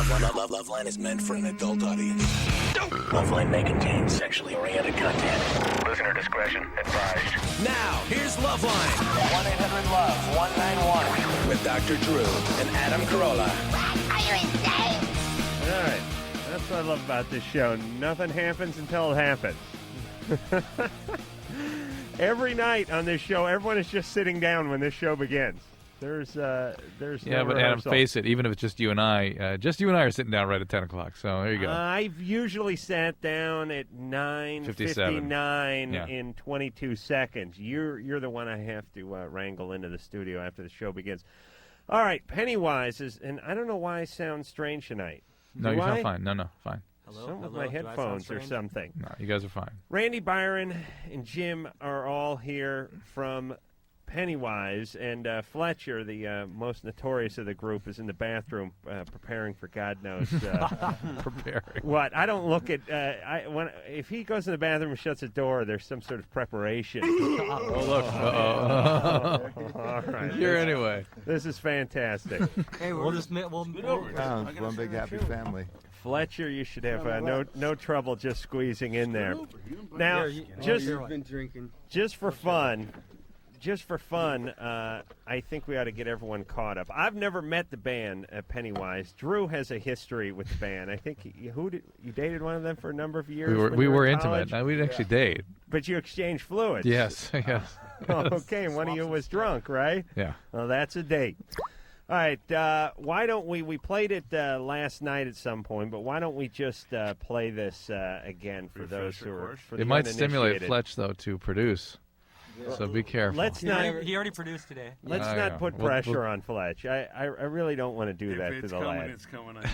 Loveline is meant for an adult audience. Loveline may contain sexually oriented content. Listener discretion advised. Now, here's Loveline. 1-800-LOVE-191. With Dr. Drew and Adam Carolla. Are you insane? All right. That's what I love about this show. Nothing happens until it happens. Every night on this show, everyone is just sitting down when this show begins. There's Yeah, no but Adam, face it. Even if it's just you and I are sitting down right at 10 o'clock. So there you go. I've usually sat down at 9:59 in 22 seconds. You're the one I have to wrangle into the studio after the show begins. All right, Pennywise is, and I don't know why I sound strange tonight. No, you sound fine. No, fine. Some of my headphones or something. No, you guys are fine. Randy Byron and Jim are all here from Pennywise, and Fletcher, the most notorious of the group, is in the bathroom preparing for God knows Preparing. what. I don't look at if he goes in the bathroom and shuts the door, there's some sort of preparation. Oh, look. All right. Here anyway. This is fantastic. Hey, we'll just get over it. It's one big happy family. Fletcher, you should have no trouble just squeezing in there. Now, You've been drinking. just for fun, I think we ought to get everyone caught up. I've never met the band Pennywise. Drew has a history with the band. I think you dated one of them for a number of years. We were in intimate. college? We didn't actually date. But you exchanged fluids. Yes. Okay, one of you was drunk, right? Yeah. Well, that's a date. All right, why don't we played it last night at some point, but why don't we just play this again for those who are for the It might stimulate uninitiated. Fletch, though, to produce. So be careful. Let's not. He already produced today. Let's Oh, not yeah. put We'll- pressure on Fletch. I really don't want to do that to the lad. It's coming on you,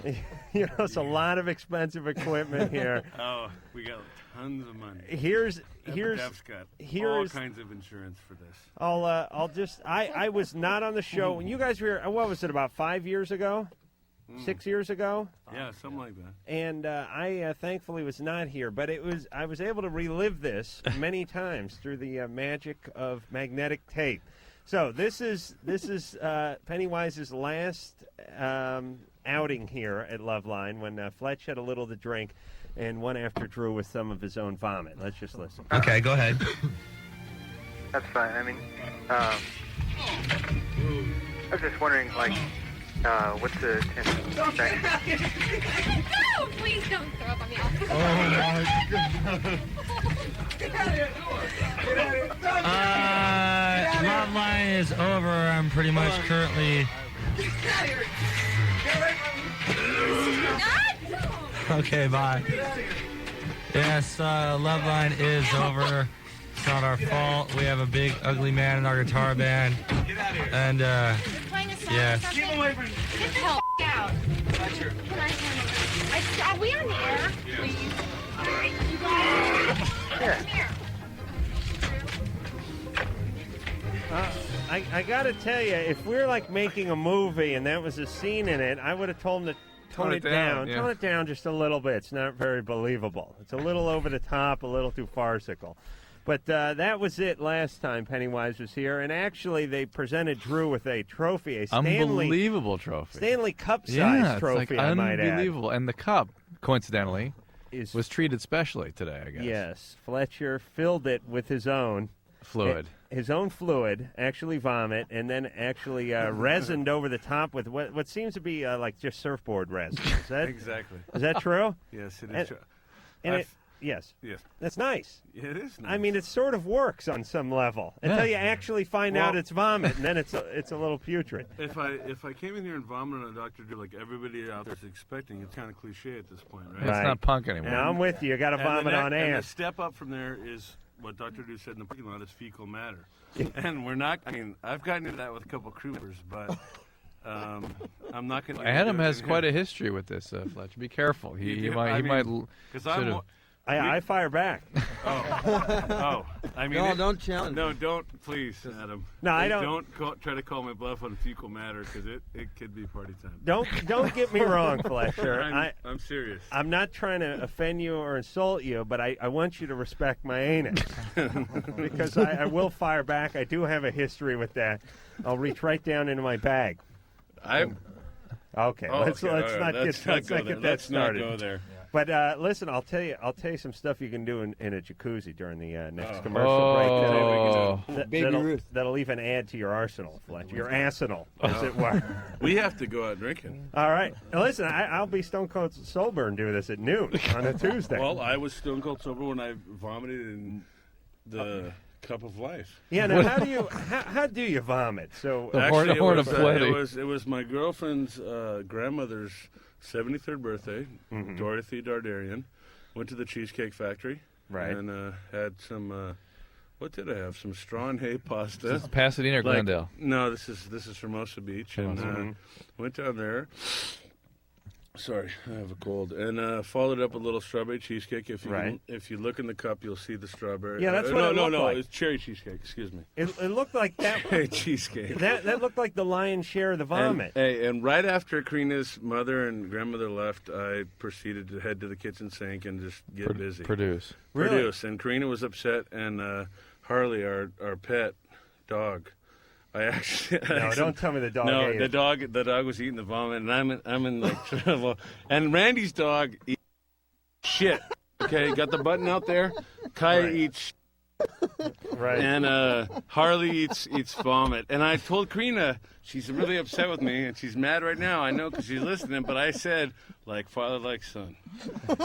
Adam. You know, it's a lot of expensive equipment here. Oh, we got tons of money. Here's Dev's got all kinds of insurance for this. I'll just I was not on the show when you guys were. What was it, about 5 years ago? 6 years ago? Yeah, something like that. And I thankfully was not here, but I was able to relive this many times through the magic of magnetic tape. So this is Pennywise's last outing here at Loveline when Fletch had a little to drink and went after Drew with some of his own vomit. Let's just listen. Okay, go ahead. That's fine. I mean, I was just wondering, like, what's the intention? No, please don't throw up on me. Oh my God. Loveline is over. I'm pretty much currently. Okay, bye. Yes, Loveline is over. It's not our fault. We have a big, ugly man in our guitar band. And, yes. Keep away from me. Get the hell out. Are we on the air? Please. You guys. Come here. I got to tell you, if we're like making a movie and that was a scene in it, I would have told him to tone it down. Yeah. Tone it down just a little bit. It's not very believable. It's a little over the top, a little too farcical. But that was it last time Pennywise was here. And actually, they presented Drew with a trophy, a Unbelievable trophy. Stanley Cup-sized trophy, like I might add. unbelievable. And the cup, coincidentally, Is, was treated specially today, I guess. yes, Fletcher filled it with his own. Fluid. His own fluid, actually vomit, and then actually resined over the top with what seems to be like just surfboard resin. Is that, Exactly. is that true? Yes, it And- is. And yes. Yes. That's nice. It is nice. I mean, it sort of works on some level until you actually find out it's vomit, and then it's a little putrid. If I came in here and vomited on Dr. Drew like everybody out there is expecting, it's kind of cliche at this point, right? It's not punk anymore. And I'm with you. You got to vomit on And air. the step up from there is what Dr. Drew said in the parking lot is fecal matter. And we're not, I mean, I've gotten into that with a couple of creepers, but I'm not going to. Adam has quite a history with this, Fletcher. Be careful. He might. Because I'm. I fire back. Oh, I mean. No, don't challenge. No, don't, please, Adam. No, I don't. Try to call my bluff on fecal matter because it could be party time. Don't get me wrong, Fletcher. I'm serious. I'm not trying to offend you or insult you, but I want you to respect my anus because I will fire back. I do have a history with that. I'll reach right down into my bag. Okay, let's not get that Let's started. not go there. But listen, I'll tell you some stuff you can do in a jacuzzi during the next commercial break. That'll even add to your arsenal, Fletcher. Your arsenal, as it were. We have to go out drinking. All right. Now, listen, I'll be stone cold sober and do this at noon on a Tuesday. Well, I was stone cold sober when I vomited in the cup of life. Yeah. Now, how do you vomit? So actually, it was my girlfriend's grandmother's 73rd birthday. Dorothy Dardarian. Went to the Cheesecake Factory. Right. And had some. What did I have? Some straw and hay pasta. This is Pasadena or Glendale? No, this is Hermosa Beach, and went down there. Sorry, I have a cold. And followed up a little strawberry cheesecake. If you look in the cup, you'll see the strawberry. Yeah, that's what it looked like. It's cherry cheesecake. Excuse me. It looked like that. Cherry cheesecake. That looked like the lion's share of the vomit. And right after Karina's mother and grandmother left, I proceeded to head to the kitchen sink and just get busy. Produce. And Karina was upset, and Harley, our pet dog. Don't tell me the dog. No, ate the it. dog was eating the vomit, and I'm in like trouble. And Randy's dog eats shit. Okay, got the button out there. Kaya eats. Right. And Harley eats vomit. And I told Karina, she's really upset with me, and she's mad right now. I know because she's listening. But I said, like father, like son,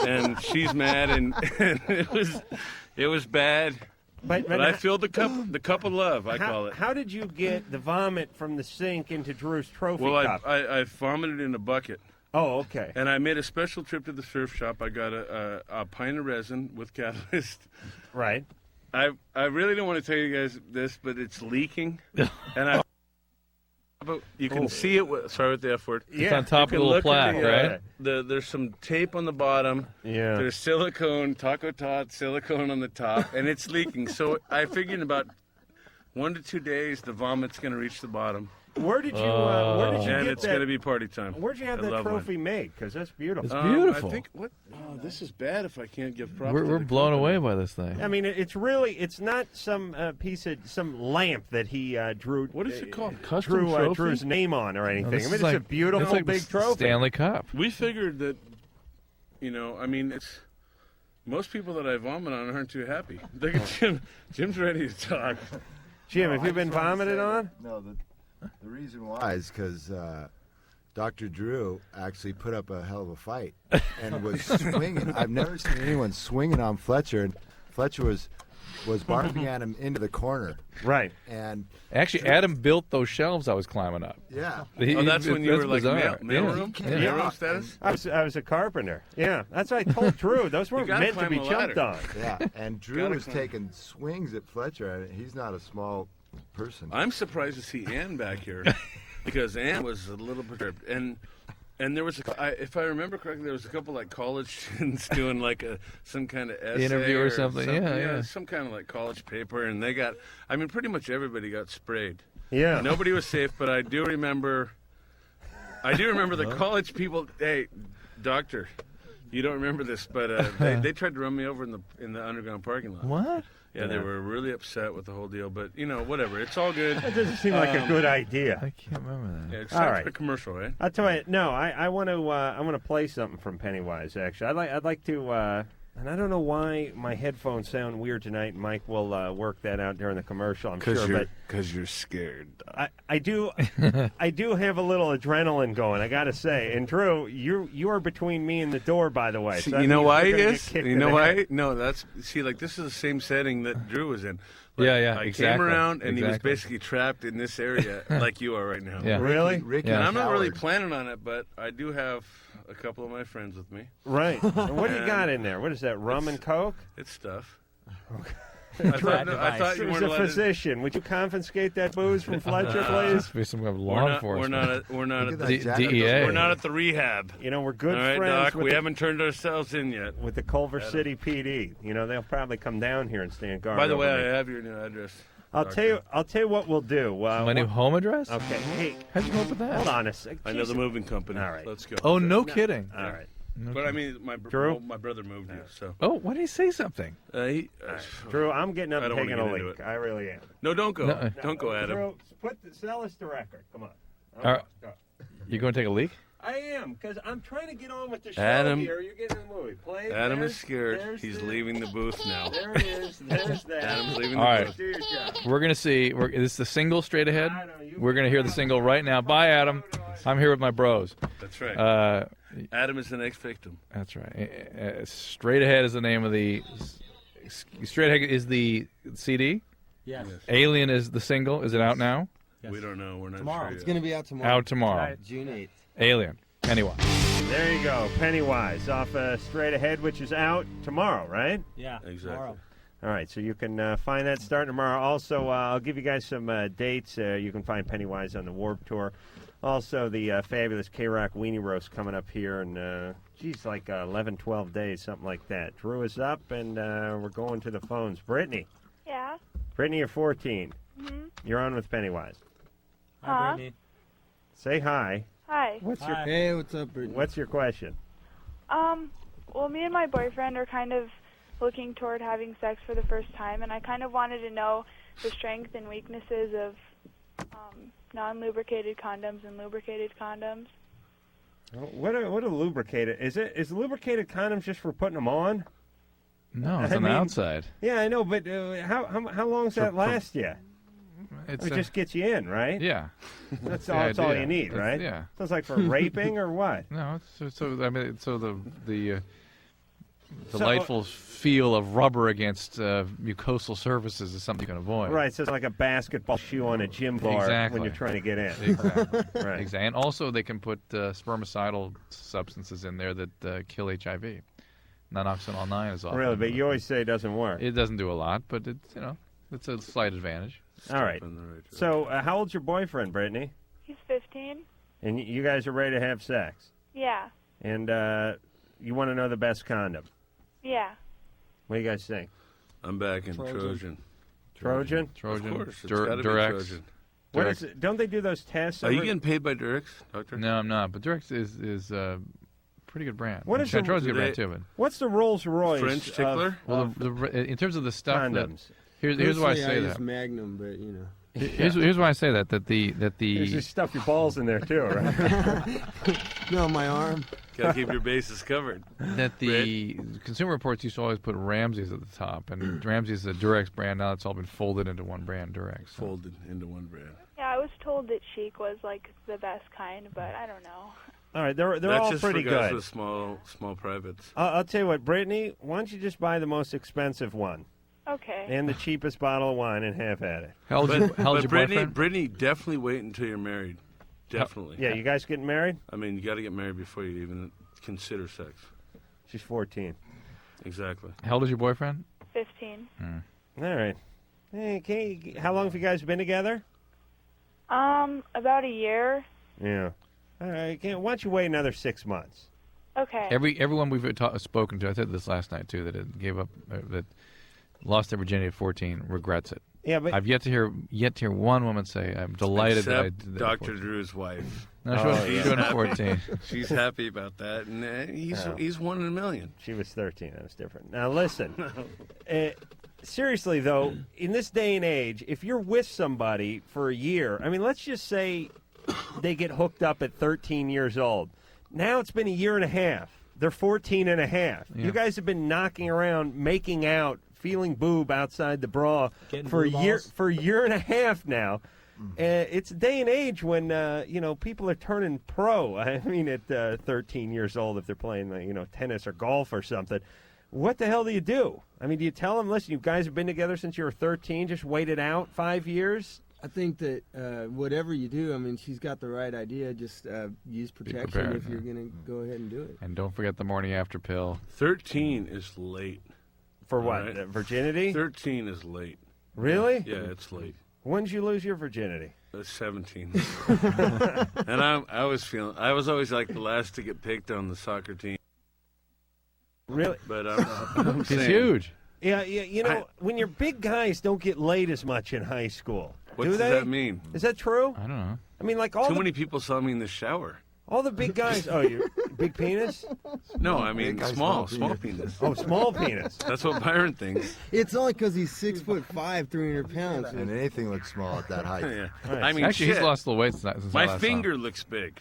and she's mad, and it was bad. But I filled the cup of love, I call it. How did you get the vomit from the sink into Drew's trophy cup? Well, I vomited in a bucket. Oh, okay. And I made a special trip to the surf shop. I got a pint of resin with catalyst. Right. I really don't want to tell you guys this, but it's leaking. And you can see it. Sorry with the F word. It's on top of the little plaque, right? There's some tape on the bottom. Yeah. There's silicone, Taco Tot silicone on the top, and it's leaking. So I figured in about 1 to 2 days, the vomit's going to reach the bottom. Where did you get and it's going to be party time. Where'd you have that trophy made? Because that's beautiful. It's beautiful. I think this is bad if I can't give props. We're blown away by this thing. I mean, it's not some some lamp that he drew. What is it called? Custom trophy? Drew his name on or anything. No, I mean, it's a beautiful big trophy. Stanley Cup. We figured that, it's most people that I vomit on aren't too happy. Look at Jim. Jim's ready to talk. Jim, have you been vomited on? No, the reason why is because Dr. Drew actually put up a hell of a fight and was swinging. I've never seen anyone swinging on Fletcher, and Fletcher was barking at him into the corner. Right. And actually, Adam built those shelves I was climbing up. Yeah. That's when you were like mailroom status? I was a carpenter. Yeah. That's what I told Drew. Those weren't meant to be jumped on. Yeah. And Drew was taking swings at Fletcher. He's not a small person. I'm surprised to see Ann back here because Ann was a little perturbed. And there was, if I remember correctly, there was a couple like college students doing like some kind of essay interview or something. Yeah, some kind of like college paper, and they got. I mean, pretty much everybody got sprayed. Yeah, nobody was safe, but I do remember the college people. Hey, doctor, you don't remember this, but they tried to run me over in the underground parking lot. What? Yeah, they were really upset with the whole deal, but whatever. It's all good. That doesn't seem like a good idea. I can't remember that. Yeah, it's time for a commercial, right? I'll tell you. No, I want to. I want to play something from Pennywise. Actually, I'd like to. And I don't know why my headphones sound weird tonight. Mike will work that out during the commercial, I'm sure. Because you're scared. I do I do have a little adrenaline going, I got to say. And Drew, you are between me and the door, by the way. So you know why he is? You know why? No, this is the same setting that Drew was in. I came around and he was basically trapped in this area like you are right now. Yeah. Really? Ricky and I'm not really planning on it, but I do have a couple of my friends with me. Right. What do you got in there? What is that, rum and coke? It's stuff. Okay. I thought you weren't a physician. Would you confiscate that booze from Fletcher, please? Be some kind of law enforcement. We're not at the DEA. We're not at the rehab. We're good all right, friends. Doc, we haven't turned ourselves in yet. With the Culver City PD. They'll probably come down here and stand guard. By the way, I have your new address. I'll tell you what we'll do. My new home address? Okay. Hey, how'd you come up with that? Hold on a second. I know the moving company. All right. Let's go. Oh, no kidding. All right. But I mean, my brother moved here, so. Oh, why did he say something? Drew, I'm getting up and taking a leak. It. I really am. No, don't go. Don't go, Adam. Drew, sell us the record. Come on. All right. You going to take a leak? I am, because I'm trying to get on with the show Adam- here. You're getting in the movie. Play. Adam there's- is scared. there's He's the- leaving the booth now. There it is. There's that. Adam's leaving All the right. booth. Do your job. We're gonna see. This is the single straight ahead. I know, you- We're gonna hear the single right now. Bye, Adam. I'm here with my bros. That's right. Adam is the next victim. That's right. Straight ahead is the name of the. Straight ahead is the CD. Yes. Alien is the single. Is it out now? Yes. We don't know. We're not Tomorrow. sure It's yet. going to be out tomorrow. Out tomorrow. June 8th. Alien. Pennywise. There you go. Pennywise off Straight Ahead, which is out tomorrow, right? Yeah. Exactly. Tomorrow. All right, so you can find that starting tomorrow. Also, I'll give you guys some dates. You can find Pennywise on the Warped Tour. Also, the fabulous K-Rock Weenie Roast coming up here in, like 11, 12 days, something like that. Drew is up, and we're going to the phones. Brittany. Yeah. Brittany, you're 14. Mm-hmm. You're on with Pennywise. Hi, Brittany. Say hi. Hi. Hi. Hey, what's up, Brittany? What's your question? Well, me and my boyfriend are kind of looking toward having sex for the first time, and I kind of wanted to know the strengths and weaknesses of non-lubricated condoms and lubricated condoms. What are lubricated? Is lubricated condoms just for putting them on? No, it's I on the mean- outside. Yeah, I know, but how long does that last you? It's It just gets you in, right? yeah. That's the all. That's all idea. you need, It's- right? yeah. Sounds like for raping or what? No, the So- delightful feel of rubber against mucosal surfaces is something you can avoid. Right, so it's like a basketball shoe on a gym bar Exactly. when you're trying to get in. Exactly. Right. Exactly. And also they can put spermicidal substances in there that kill HIV. Non-oxynol 9 is often. Really, but you always say it doesn't work. It doesn't do a lot, but it's a slight advantage. All right. So, how old's your boyfriend, Brittany? He's 15. And you guys are ready to have sex? Yeah. And you want to know the best condom? Yeah. What do you guys think? I'm back in Trojan. Trojan? Trojan. Of course. It's Dur- gotta be Durex. Trojan. What is it? Don't they do those tests? Are you every- getting paid by Durex, Doctor? No, I'm not. But Durex is a pretty good brand. What is Trojan's the- a good brand too, but What's the Rolls Royce? French tickler? well, in terms of the stuff that condoms. here's why I Personally, say use that. Magnum, but you know. Here's why I say that You just stuff your balls in there too, right? No, my arm. Gotta keep your bases covered. that the Consumer Reports used to always put Ramsey's at the top, and Ramsey's is a Durex brand. Now it's all been folded into one brand, Durex. So. Folded into one brand. Yeah, I was told that Chic was like the best kind, but I don't know. All right, they're That's all just pretty for guys good. with small privates. I'll tell you what, Brittany, why don't you just buy the most expensive one Okay. and the cheapest bottle of wine and have at it? How old's your Brittany, boyfriend? Brittany, definitely wait until you're married. Definitely. Yeah, you guys getting married? I mean, you got to get married before you even consider sex. She's 14. Exactly. How old is your boyfriend? 15. All right. Hey, how long have you guys been together? About a year. Yeah. All right. Why don't you wait another 6 months? Okay. Everyone we've spoken to, I said this last night too, that it gave up, that lost their virginity at 14, regrets it. Yeah, but I've yet to hear one woman say, "I'm delighted that I Except did that." at Dr. 14." Drew's wife. No, she wasn't happy. 14. She's happy about that, and he's 1 in a million. she was 13. That was different. Now, listen. Seriously, though, in this day and age, if you're with somebody for a year, I mean, let's just say they get hooked up at 13 years old. Now it's been a year and a half. They're 14 and a half. Yeah. You guys have been knocking around, making out, feeling boob outside the bra Getting for a blue year balls. for a year and a half now. It's a day and age when people are turning pro. I mean, at 13 years old, if they're playing tennis or golf or something. What the hell do you do? I mean, do you tell them, listen, you guys have been together since you were 13, just wait it out 5 years? I think that whatever you do, I mean, she's got the right idea. Just use protection prepared, if you're going to go ahead and do it. And don't forget the morning after pill. 13 is late. For All what, right. Virginity? 13 is late. Really? Yeah, it's late. When did you lose your virginity? 17. And I was always like the last to get picked on the soccer team. Really? But I'm He's saying, huge. Yeah, when you're big guys don't get laid as much in high school. What do does they? that mean? Is that true? I don't know. I mean, like all Too the... many people saw me in the shower. All the big guys. Oh, you big penis? No, I mean Big guy, small small penis. Oh, small penis. That's what Byron thinks. It's only because he's 6'5", 300 pounds. And anything looks small at that height. Yeah. Right. I mean, Actually, shit. he's lost a little weight since I My last finger looks big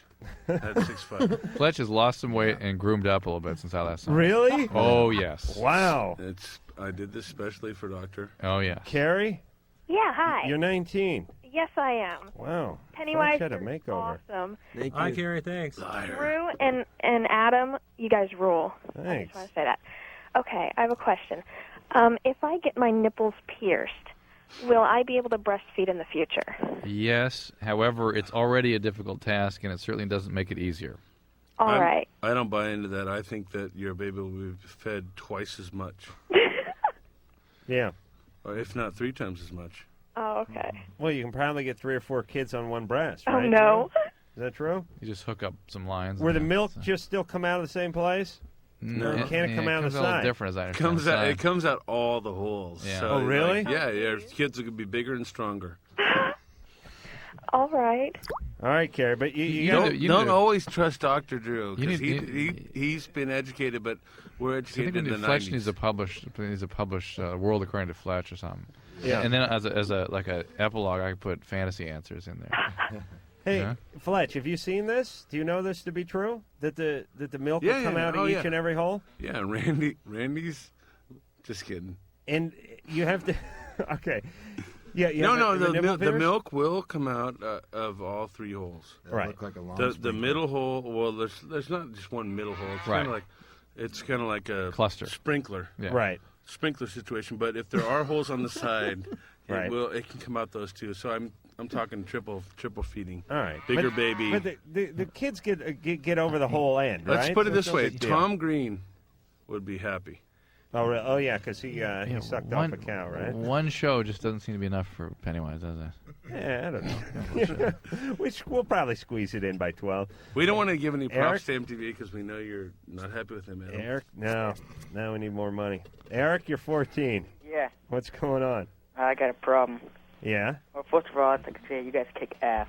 at 6'5". saw him. Fletch has lost some weight and groomed up a little bit since I last saw him. Really? Oh, yes. Wow. I did this specially for Doctor. Oh, yeah. Carrie, Yeah, hi. you're 19. Yes, I am. Wow. Pennywise Fletch had a is makeover. awesome. Thank Hi, you. Carrie. Thanks. Drew and Adam, you guys rule. I Thanks. just want to say that. Okay, I have a question. If I get my nipples pierced, will I be able to breastfeed in the future? Yes. However, it's already a difficult task, and it certainly doesn't make it easier. All right. I don't buy into that. I think that your baby will be fed twice as much, Yeah. or if not 3 times as much. Oh, okay. Well, you can probably get 3 or 4 kids on one breast, Oh, right? no. Is that true? You just hook up some lines. Where the and milk that's, just still come out of the same place? No. Can it come out of comes the a little side? different, as I It understand. it comes out all the holes. Yeah. So, Oh, really? yeah, your kids are going to be bigger and stronger. All right. All right, Carrie, but you don't- got you Don't need- always trust Dr. Drew, because You he's been educated, but we're I educated think in the Fletch 90s. needs to publish World According to Fletch or something. Yeah. And then as a like a epilogue, I could put fantasy answers in there. Hey, Yeah. Fletch, have you seen this? Do you know this to be true? That the milk Yeah, will come yeah. out Oh, of each yeah. and every hole? Yeah, Randy's just kidding. And you have to okay. Yeah, you No, have no, the nipple the pierce? milk will come out of all 3 holes. That'll Right. Look like a long The sprinkler. middle hole, well, there's not just one middle hole. It's Right. kind of like a Cluster. sprinkler. Yeah. Right. Sprinkler situation, but if there are holes on the side, Right. it can come out those too. So I'm talking triple feeding. All right. Bigger But- baby. But the kids get over the whole end, right? Let's put it So it's this no way: big deal. Tom Green would be happy. Oh, really? Oh, yeah, because he sucked one, off a cow, right? One show just doesn't seem to be enough for Pennywise, does it? Yeah, I don't know. We'll probably squeeze it in by 12. We don't want to give any props Eric? to MTV because we know you're not happy with him, Adam. Eric, no. Now we need more money. Eric, you're 14. Yeah, What's going on? I got a problem. Yeah? Well, first of all, I'd like to say you guys kick ass.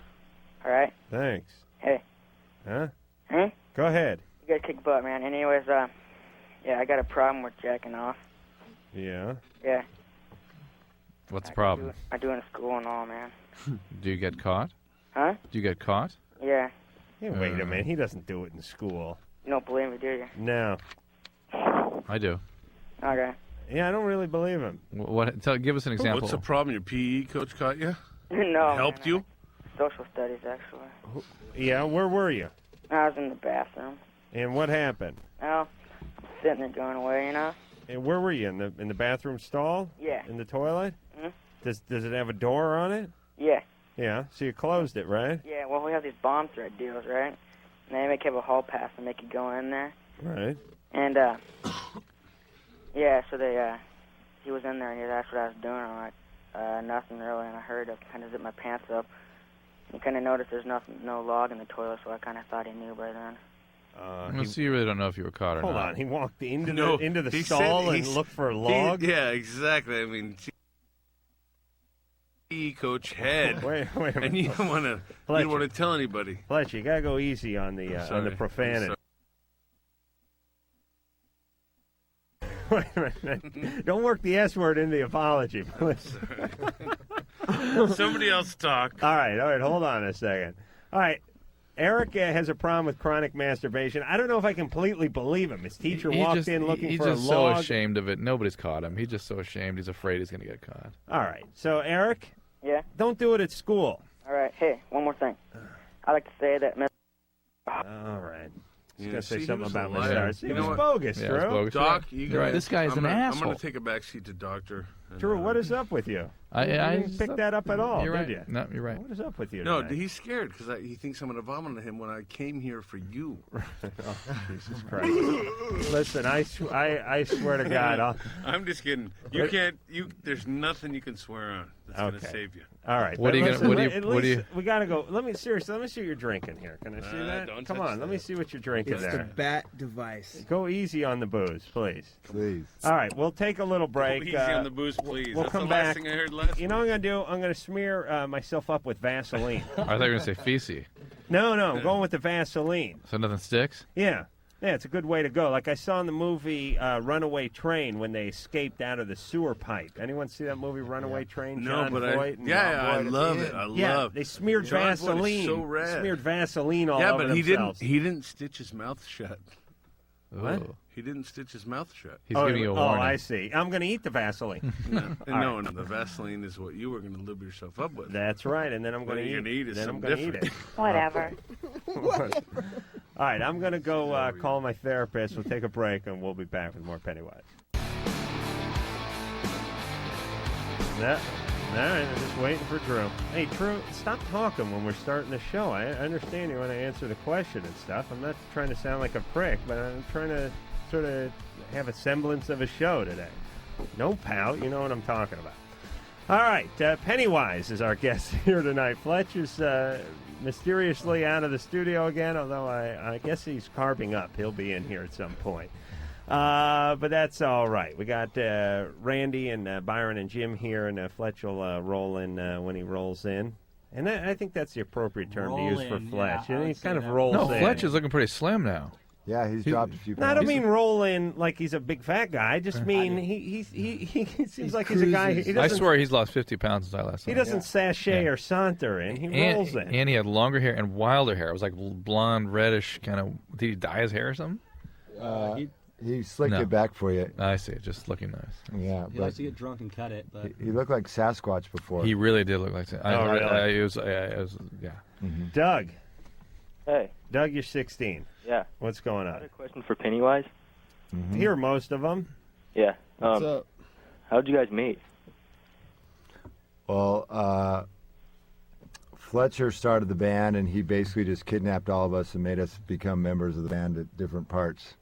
All right? Thanks. Hey. Huh? Huh? Go ahead. You guys kick butt, man. Anyways, yeah, I got a problem with jacking off. Yeah? Yeah. What's the problem? I do in school and all, man. Do you get caught? Huh? Do you get caught? Yeah. Hey, wait a minute. He doesn't do it in school. You don't believe me, do you? No. I do. Okay. Yeah, I don't really believe him. Give us an example. What's the problem? Your PE coach caught you? No. Helped you? Social studies, actually. Yeah, where were you? I was in the bathroom. And what happened? Well, sitting there going away, you know? And where were you? In the bathroom stall? Yeah. In the toilet? Hmm? Does it have a door on it? Yeah. Yeah. So you closed it, right? Yeah, well, we have these bomb thread deals, right? And they make you have a hall pass and make you go in there. Right. And, yeah, so he was in there and he asked what I was doing. I'm like, nothing really. And I heard I kind of zipped my pants up. And kind of noticed there's no log in the toilet, so I kind of thought he knew by then. So you really don't know if you were caught or Hold not. on. He walked into No, the he stall said and looked for a log? Yeah, exactly. I mean, PE coach head. Wait a minute. And you don't want to tell anybody. Fletch, you got to go easy on the profanity. Wait a minute. Don't work the S word into the apology, please. Somebody else talk. All right. Hold on a second. All right. Eric has a problem with chronic masturbation. I don't know if I completely believe him. His teacher walked in looking for a log. He's just so ashamed of it. Nobody's caught him. He's just so ashamed. He's afraid he's going to get caught. All right. So, Eric? Yeah? Don't do it at school. All right. Hey, one more thing. I'd like to say that Miss... All right. He's Yeah, going to say see, he something was about a my liar. stars. You It know was what? bogus, Yeah, Drew. it's bogus. Doc, You're right. This guy's an asshole. I'm going to take a backseat to Doctor. And, Drew, what is up with you? I you didn't pick that up at all, You're right. did you? No, you're right. What is up with you No, tonight? he's scared because he thinks I'm going to vomit on him when I came here for you. Oh, Jesus Christ. Listen, I swear to God. I'm just kidding. You can't. There's nothing you can swear on that's going to Okay. save you. All right. What are you listen, gonna? at least we gotta go. Let me see what you're drinking here. Can I see that? Don't Come touch on, let me that. see what you're drinking It's there. the bat device. Go easy on the booze, please. Please. All right, we'll take a little break. Easy on the booze, please. We'll That's come the last back. thing I heard last You know what I'm gonna do? I'm gonna smear myself up with Vaseline. I thought you were gonna say feces. No, I'm going with the Vaseline. So nothing sticks. Yeah, it's a good way to go. Like I saw in the movie Runaway Train when they escaped out of the sewer pipe. Anyone see that movie Runaway Train? No, John but Voight and I Rob Boyd at love the it. end? I love. They smeared John Voight is Vaseline. so rad. Smeared Vaseline all yeah, over but themselves. he didn't stitch his mouth shut. What? Ooh. He didn't stitch his mouth shut. He's giving you a warning. I see. I'm going to eat the Vaseline. No, the Vaseline is what you were going to lube yourself up with. That's right, and then I'm going to You're eat. gonna eat it. Then I'm something going to eat different. it. Whatever. All right, I'm going to go call my therapist. We'll take a break, and we'll be back with more Pennywise. All right, I'm just waiting for Drew. Hey, Drew, stop talking when we're starting the show. I understand you want to answer the question and stuff. I'm not trying to sound like a prick, but I'm trying to sort of have a semblance of a show today. No pout, you know what I'm talking about. All right, Pennywise is our guest here tonight. Fletch is mysteriously out of the studio again, although I guess he's carving up. He'll be in here at some point. But that's all right. We got Randy and Byron and Jim here, and Fletch will roll in when he rolls in. And I think that's the appropriate term to use for Fletch. yeah, I he would say kind of that. rolls No, in. Fletch is looking pretty slim now. Yeah, he's dropped a few No, I pounds. don't mean roll in like he's a big fat guy. I just mean he seems like he's a guy. He I doesn't, swear he's lost 50 pounds since I last saw he him. doesn't sashay or saunter in. He rolls in. And he had longer hair and wilder hair. It was like blonde, reddish kind of. Did he dye his hair or something? He slicked it back for you. I see. Just looking nice. Yeah, He likes to get drunk and cut it, but he looked like Sasquatch before. He really did look like that. Really? It was, yeah. Mm-hmm. Doug. Hey. Doug, you're 16. Yeah. What's going I on? had a question for Pennywise. Mm-hmm. Hear most of them. Yeah. What's up? How'd you guys meet? Well, Fletcher started the band, and he basically just kidnapped all of us and made us become members of the band at different parts.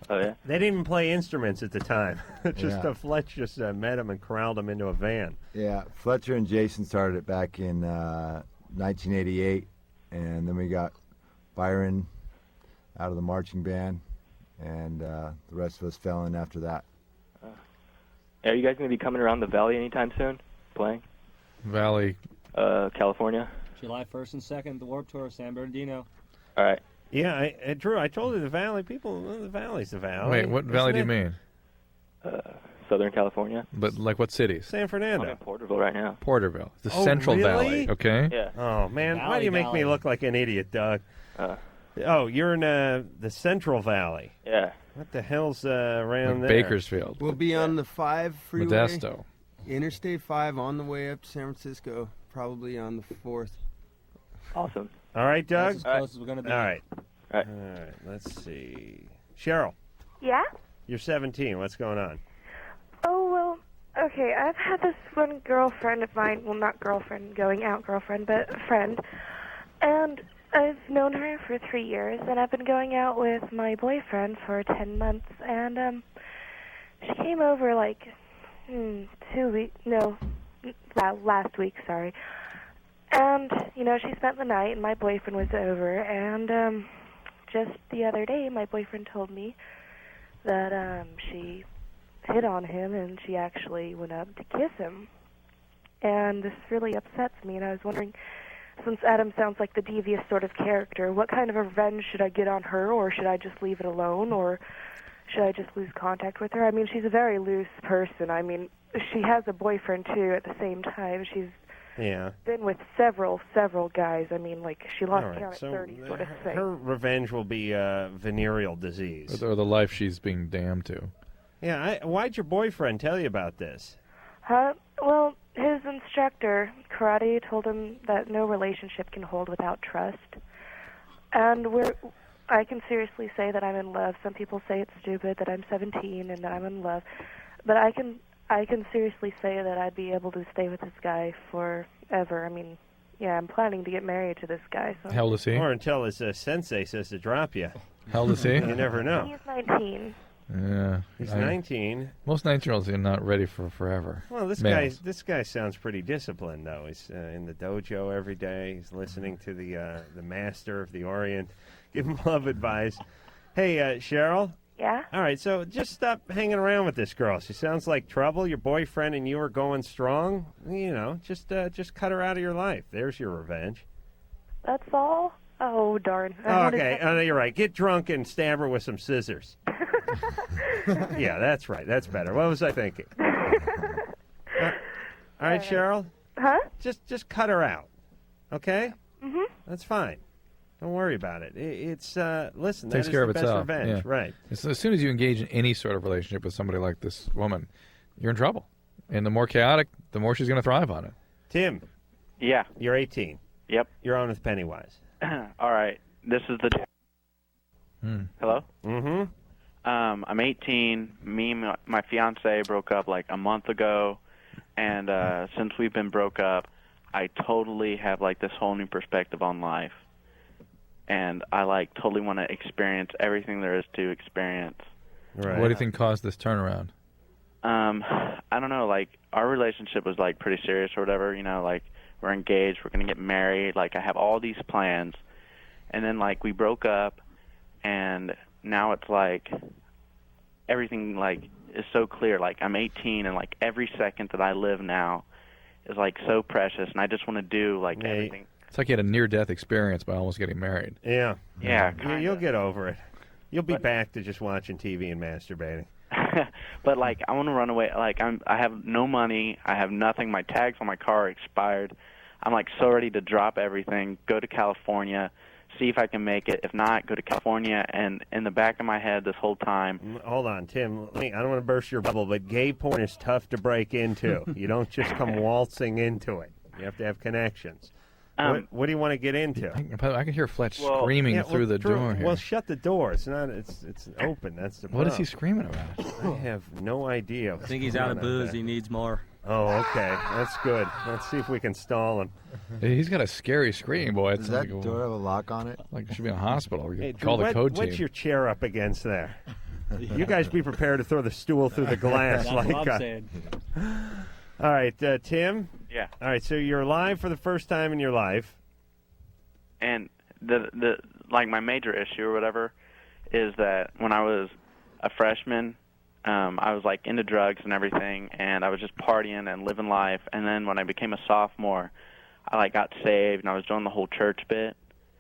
Oh, yeah? They didn't even play instruments at the time. Yeah. Fletch just met him and corralled him into a van. Yeah, Fletcher and Jason started it back in 1988, and then we got Byron out of the marching band, and the rest of us fell in after that. Are you guys going to be coming around the valley anytime soon? Playing? Valley. California? July 1st and 2nd, the Warped Tour, San Bernardino. All right. Yeah, Drew, I told you the valley people. Well, the valley's the valley. Wait, what valley do you mean? Southern California. But like what cities? San Fernando. I'm in Porterville right now. Porterville, the Oh, Central really? Valley. Okay. Yeah. Oh man, why do you make me look like an idiot, Doug? Oh, you're in the Central Valley. Yeah. What the hell's around there? Bakersfield. We'll be on the 5 freeway. Modesto. Interstate 5 on the way up to San Francisco, probably on the 4th. Awesome. All right, Doug. That's as close as we're going to be. All right. All right. All right. Let's see. Cheryl, Yeah? you're 17. What's going on? Oh, well, okay, I've had this one girlfriend of mine, well, not girlfriend, going out girlfriend, but a friend, and I've known her for 3 years, and I've been going out with my boyfriend for 10 months, and she came over like 2 weeks, no, last week, sorry, and, you know, she spent the night, and my boyfriend was over, and just the other day, my boyfriend told me that she hit on him, and she actually went up to kiss him. And this really upsets me, and I was wondering, since Adam sounds like the devious sort of character, what kind of revenge should I get on her, or should I just leave it alone, or should I just lose contact with her? I mean, she's a very loose person. I mean, she has a boyfriend, too, at the same time. She's been with several guys. I mean, like, she lost count at 30 sort of thing. Her revenge will be venereal disease. Or the life she's being damned to. Yeah, why'd your boyfriend tell you about this? Well, his instructor, karate, told him that no relationship can hold without trust. And I can seriously say that I'm in love. Some people say it's stupid that I'm 17 and that I'm in love. But I can seriously say that I'd be able to stay with this guy forever. I mean, yeah, I'm planning to get married to this guy. So. How old is he? Or until his sensei says to drop you. How old is he? You never know. He's 19. Yeah. He's 19. Most 19-year-olds are not ready for forever. Well, this guy sounds pretty disciplined, though. He's in the dojo every day. He's listening to the master of the Orient. Give him love advice. Hey, Cheryl? Yeah? All right, so just stop hanging around with this girl. She sounds like trouble. Your boyfriend and you are going strong. You know, just cut her out of your life. There's your revenge. That's all? Oh, darn. Okay, no, you're right. Get drunk and stab her with some scissors. Yeah, that's right. That's better. What was I thinking? All right, Cheryl? Huh? Just cut her out, okay? Mm-hmm. That's fine. Don't worry about it. It's listen. Takes that care is of the itself. best revenge, Yeah. right? As soon as you engage in any sort of relationship with somebody like this woman, you're in trouble. And the more chaotic, the more she's going to thrive on it. Tim. Yeah. You're 18. Yep. You're on with Pennywise. All right. This is the. Hello. Mm-hmm. I'm 18. Me and my fiance broke up like a month ago, and since we've been broke up, I totally have like this whole new perspective on life, and I like totally want to experience everything there is to experience. Right. What do you think caused this turnaround? I don't know. Like our relationship was like pretty serious or whatever. You know, like we're engaged, we're gonna get married. Like I have all these plans, and then like we broke up, and now it's like everything like is so clear. Like I'm 18, and like every second that I live now is like so precious, and I just want to do like everything. It's like you had a near-death experience by almost getting married. Yeah. Yeah. You'll get over it. You'll be back to just watching TV and masturbating. But like I want to run away. Like I have no money. I have nothing. My tags on my car are expired. I'm like so ready to drop everything, go to California, see if I can make it. If not, go to California. And in the back of my head this whole time. Hold on, Tim. I don't want to burst your bubble, but gay porn is tough to break into. You don't just come waltzing into it. You have to have connections. What do you want to get into? I can hear Fletch screaming through the door here. Well, shut the door. It's not. It's open. That's the problem. What is he screaming about? I have no idea. I think he's out of booze. He needs more. Oh, okay. That's good. Let's see if we can stall him. He's got a scary scream, boy. Does that door have a lock on it? Like it should be in a hospital. Hey, call the code team. What's your chair up against there? You guys be prepared to throw the stool through the glass. That's what I'm saying. All right, Tim? Yeah. All right, so you're alive for the first time in your life. And the like my major issue or whatever is that when I was a freshman, I was like into drugs and everything, and I was just partying and living life. And then when I became a sophomore, I like got saved and I was doing the whole church bit.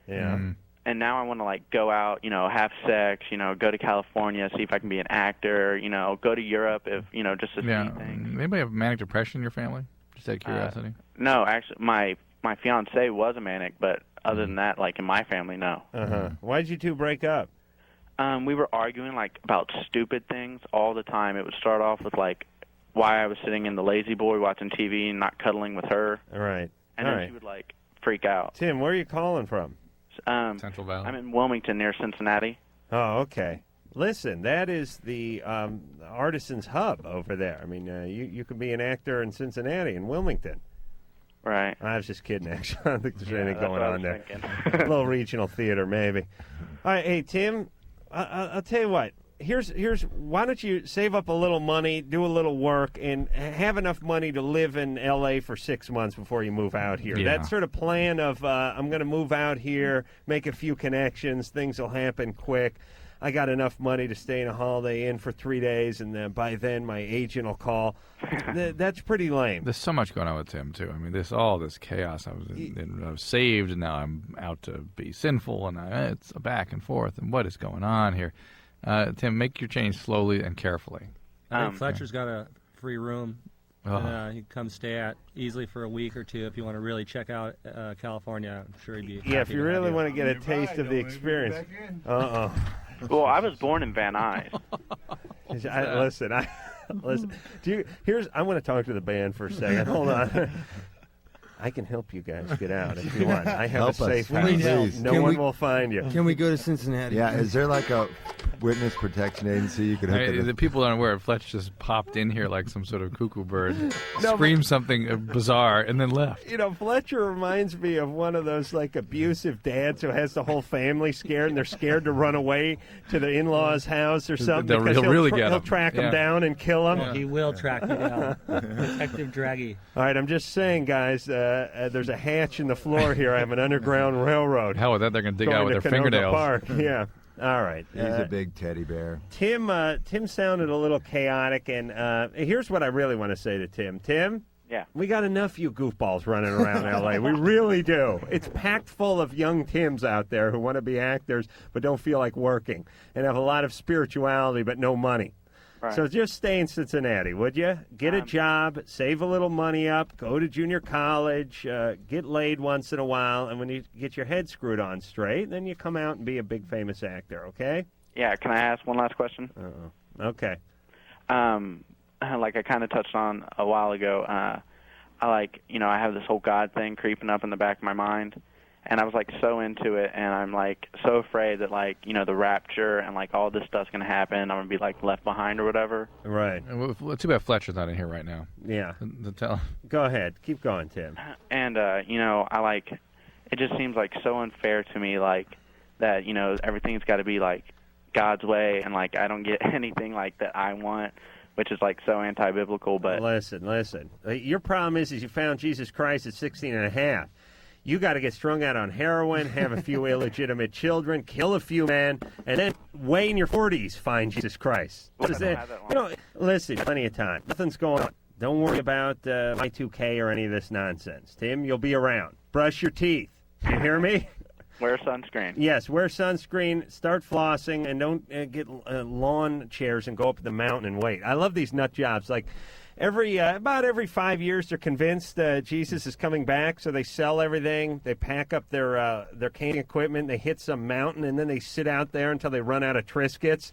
Yeah. And now I want to like go out, you know, have sex, you know, go to California, see if I can be an actor, you know, go to Europe if, you know, just to see things. Anybody have manic depression in your family? Just out of curiosity. No, actually, my fiance was a manic, but other than that, like in my family, no. Why did you two break up? We were arguing like about stupid things all the time. It would start off with like why I was sitting in the lazy boy watching TV and not cuddling with her. All right. And then she would like freak out. Tim, where are you calling from? Central Valley. I'm in Wilmington near Cincinnati. Oh, okay. Listen, that is the artisan's hub over there. I mean, you could be an actor in Cincinnati and Wilmington. Right. I was just kidding, actually. I don't think there's anything that's going what I on was there. thinking. A little regional theater, maybe. All right, hey, Tim, I'll tell you what. Here's why don't you save up a little money, do a little work, and have enough money to live in L.A. for 6 months before you move out here. Yeah. That sort of plan of I'm going to move out here, make a few connections, things will happen quick. I got enough money to stay in a Holiday Inn for 3 days, and by then my agent will call. That's pretty lame. There's so much going on with Tim, too. I mean, all this chaos. I was saved, and now I'm out to be sinful, and it's a back and forth. And what is going on here? Tim, make your change slowly and carefully. I think Fletcher's got a free room. And, he can come stay at easily for a week or two if you want to really check out California. I'm sure he'd be happy if you really want to get a taste of the experience. Well, I was born in Van Nuys. Listen. I want to talk to the band for a second. Hold on. I can help you guys get out if you want. I have a safe house. No one will find you. Can we go to Cincinnati? Yeah, is there like a witness protection agency. You could hook The people aren't aware. Fletch just popped in here like some sort of cuckoo bird, No, screamed something bizarre, and then left. You know, Fletcher reminds me of one of those like abusive dads who has the whole family scared, and they're scared to run away to the in-laws' house or something. They'll because really get he'll them. track them down and kill them. He will track you down. Detective Draggy. All right, I'm just saying, guys, there's a hatch in the floor here. I have an underground railroad. Hell with that, they're going to dig going out with to their Canoga fingernails. Park. Yeah. All right. He's a big teddy bear. Tim sounded a little chaotic, and here's what I really want to say to Tim. Tim? Yeah. We got enough of you goofballs running around L.A. We really do. It's packed full of young Tims out there who want to be actors but don't feel like working and have a lot of spirituality but no money. Right. So just stay in Cincinnati, would you? Get a job, save a little money up, go to junior college, get laid once in a while, and when you get your head screwed on straight, then you come out and be a big famous actor, okay? Yeah, can I ask one last question? Okay. Like I kind of touched on a while ago, I have this whole God thing creeping up in the back of my mind, and I was like so into it, and I'm like so afraid that the rapture and like all this stuff's gonna happen. I'm gonna be like left behind or whatever. Right. Well, too bad Fletcher's not in here right now. Yeah. To tell. Go ahead. Keep going, Tim. And I like it just seems like so unfair to me, like that everything's got to be like God's way, and like I don't get anything like that I want, which is like so anti-biblical. But listen. Your problem is you found Jesus Christ at 16 and a half. You got to get strung out on heroin, have a few illegitimate children, kill a few men, and then way in your 40s find Jesus Christ. Listen, plenty of time. Nothing's going on. Don't worry about Y2K or any of this nonsense. Tim, you'll be around. Brush your teeth. You hear me? Wear sunscreen. Yes, wear sunscreen, start flossing, and don't get lawn chairs and go up the mountain and wait. I love these nut jobs. Like, about every 5 years, they're convinced Jesus is coming back, so they sell everything. They pack up their camping equipment. They hit some mountain, and then they sit out there until they run out of Triscuits.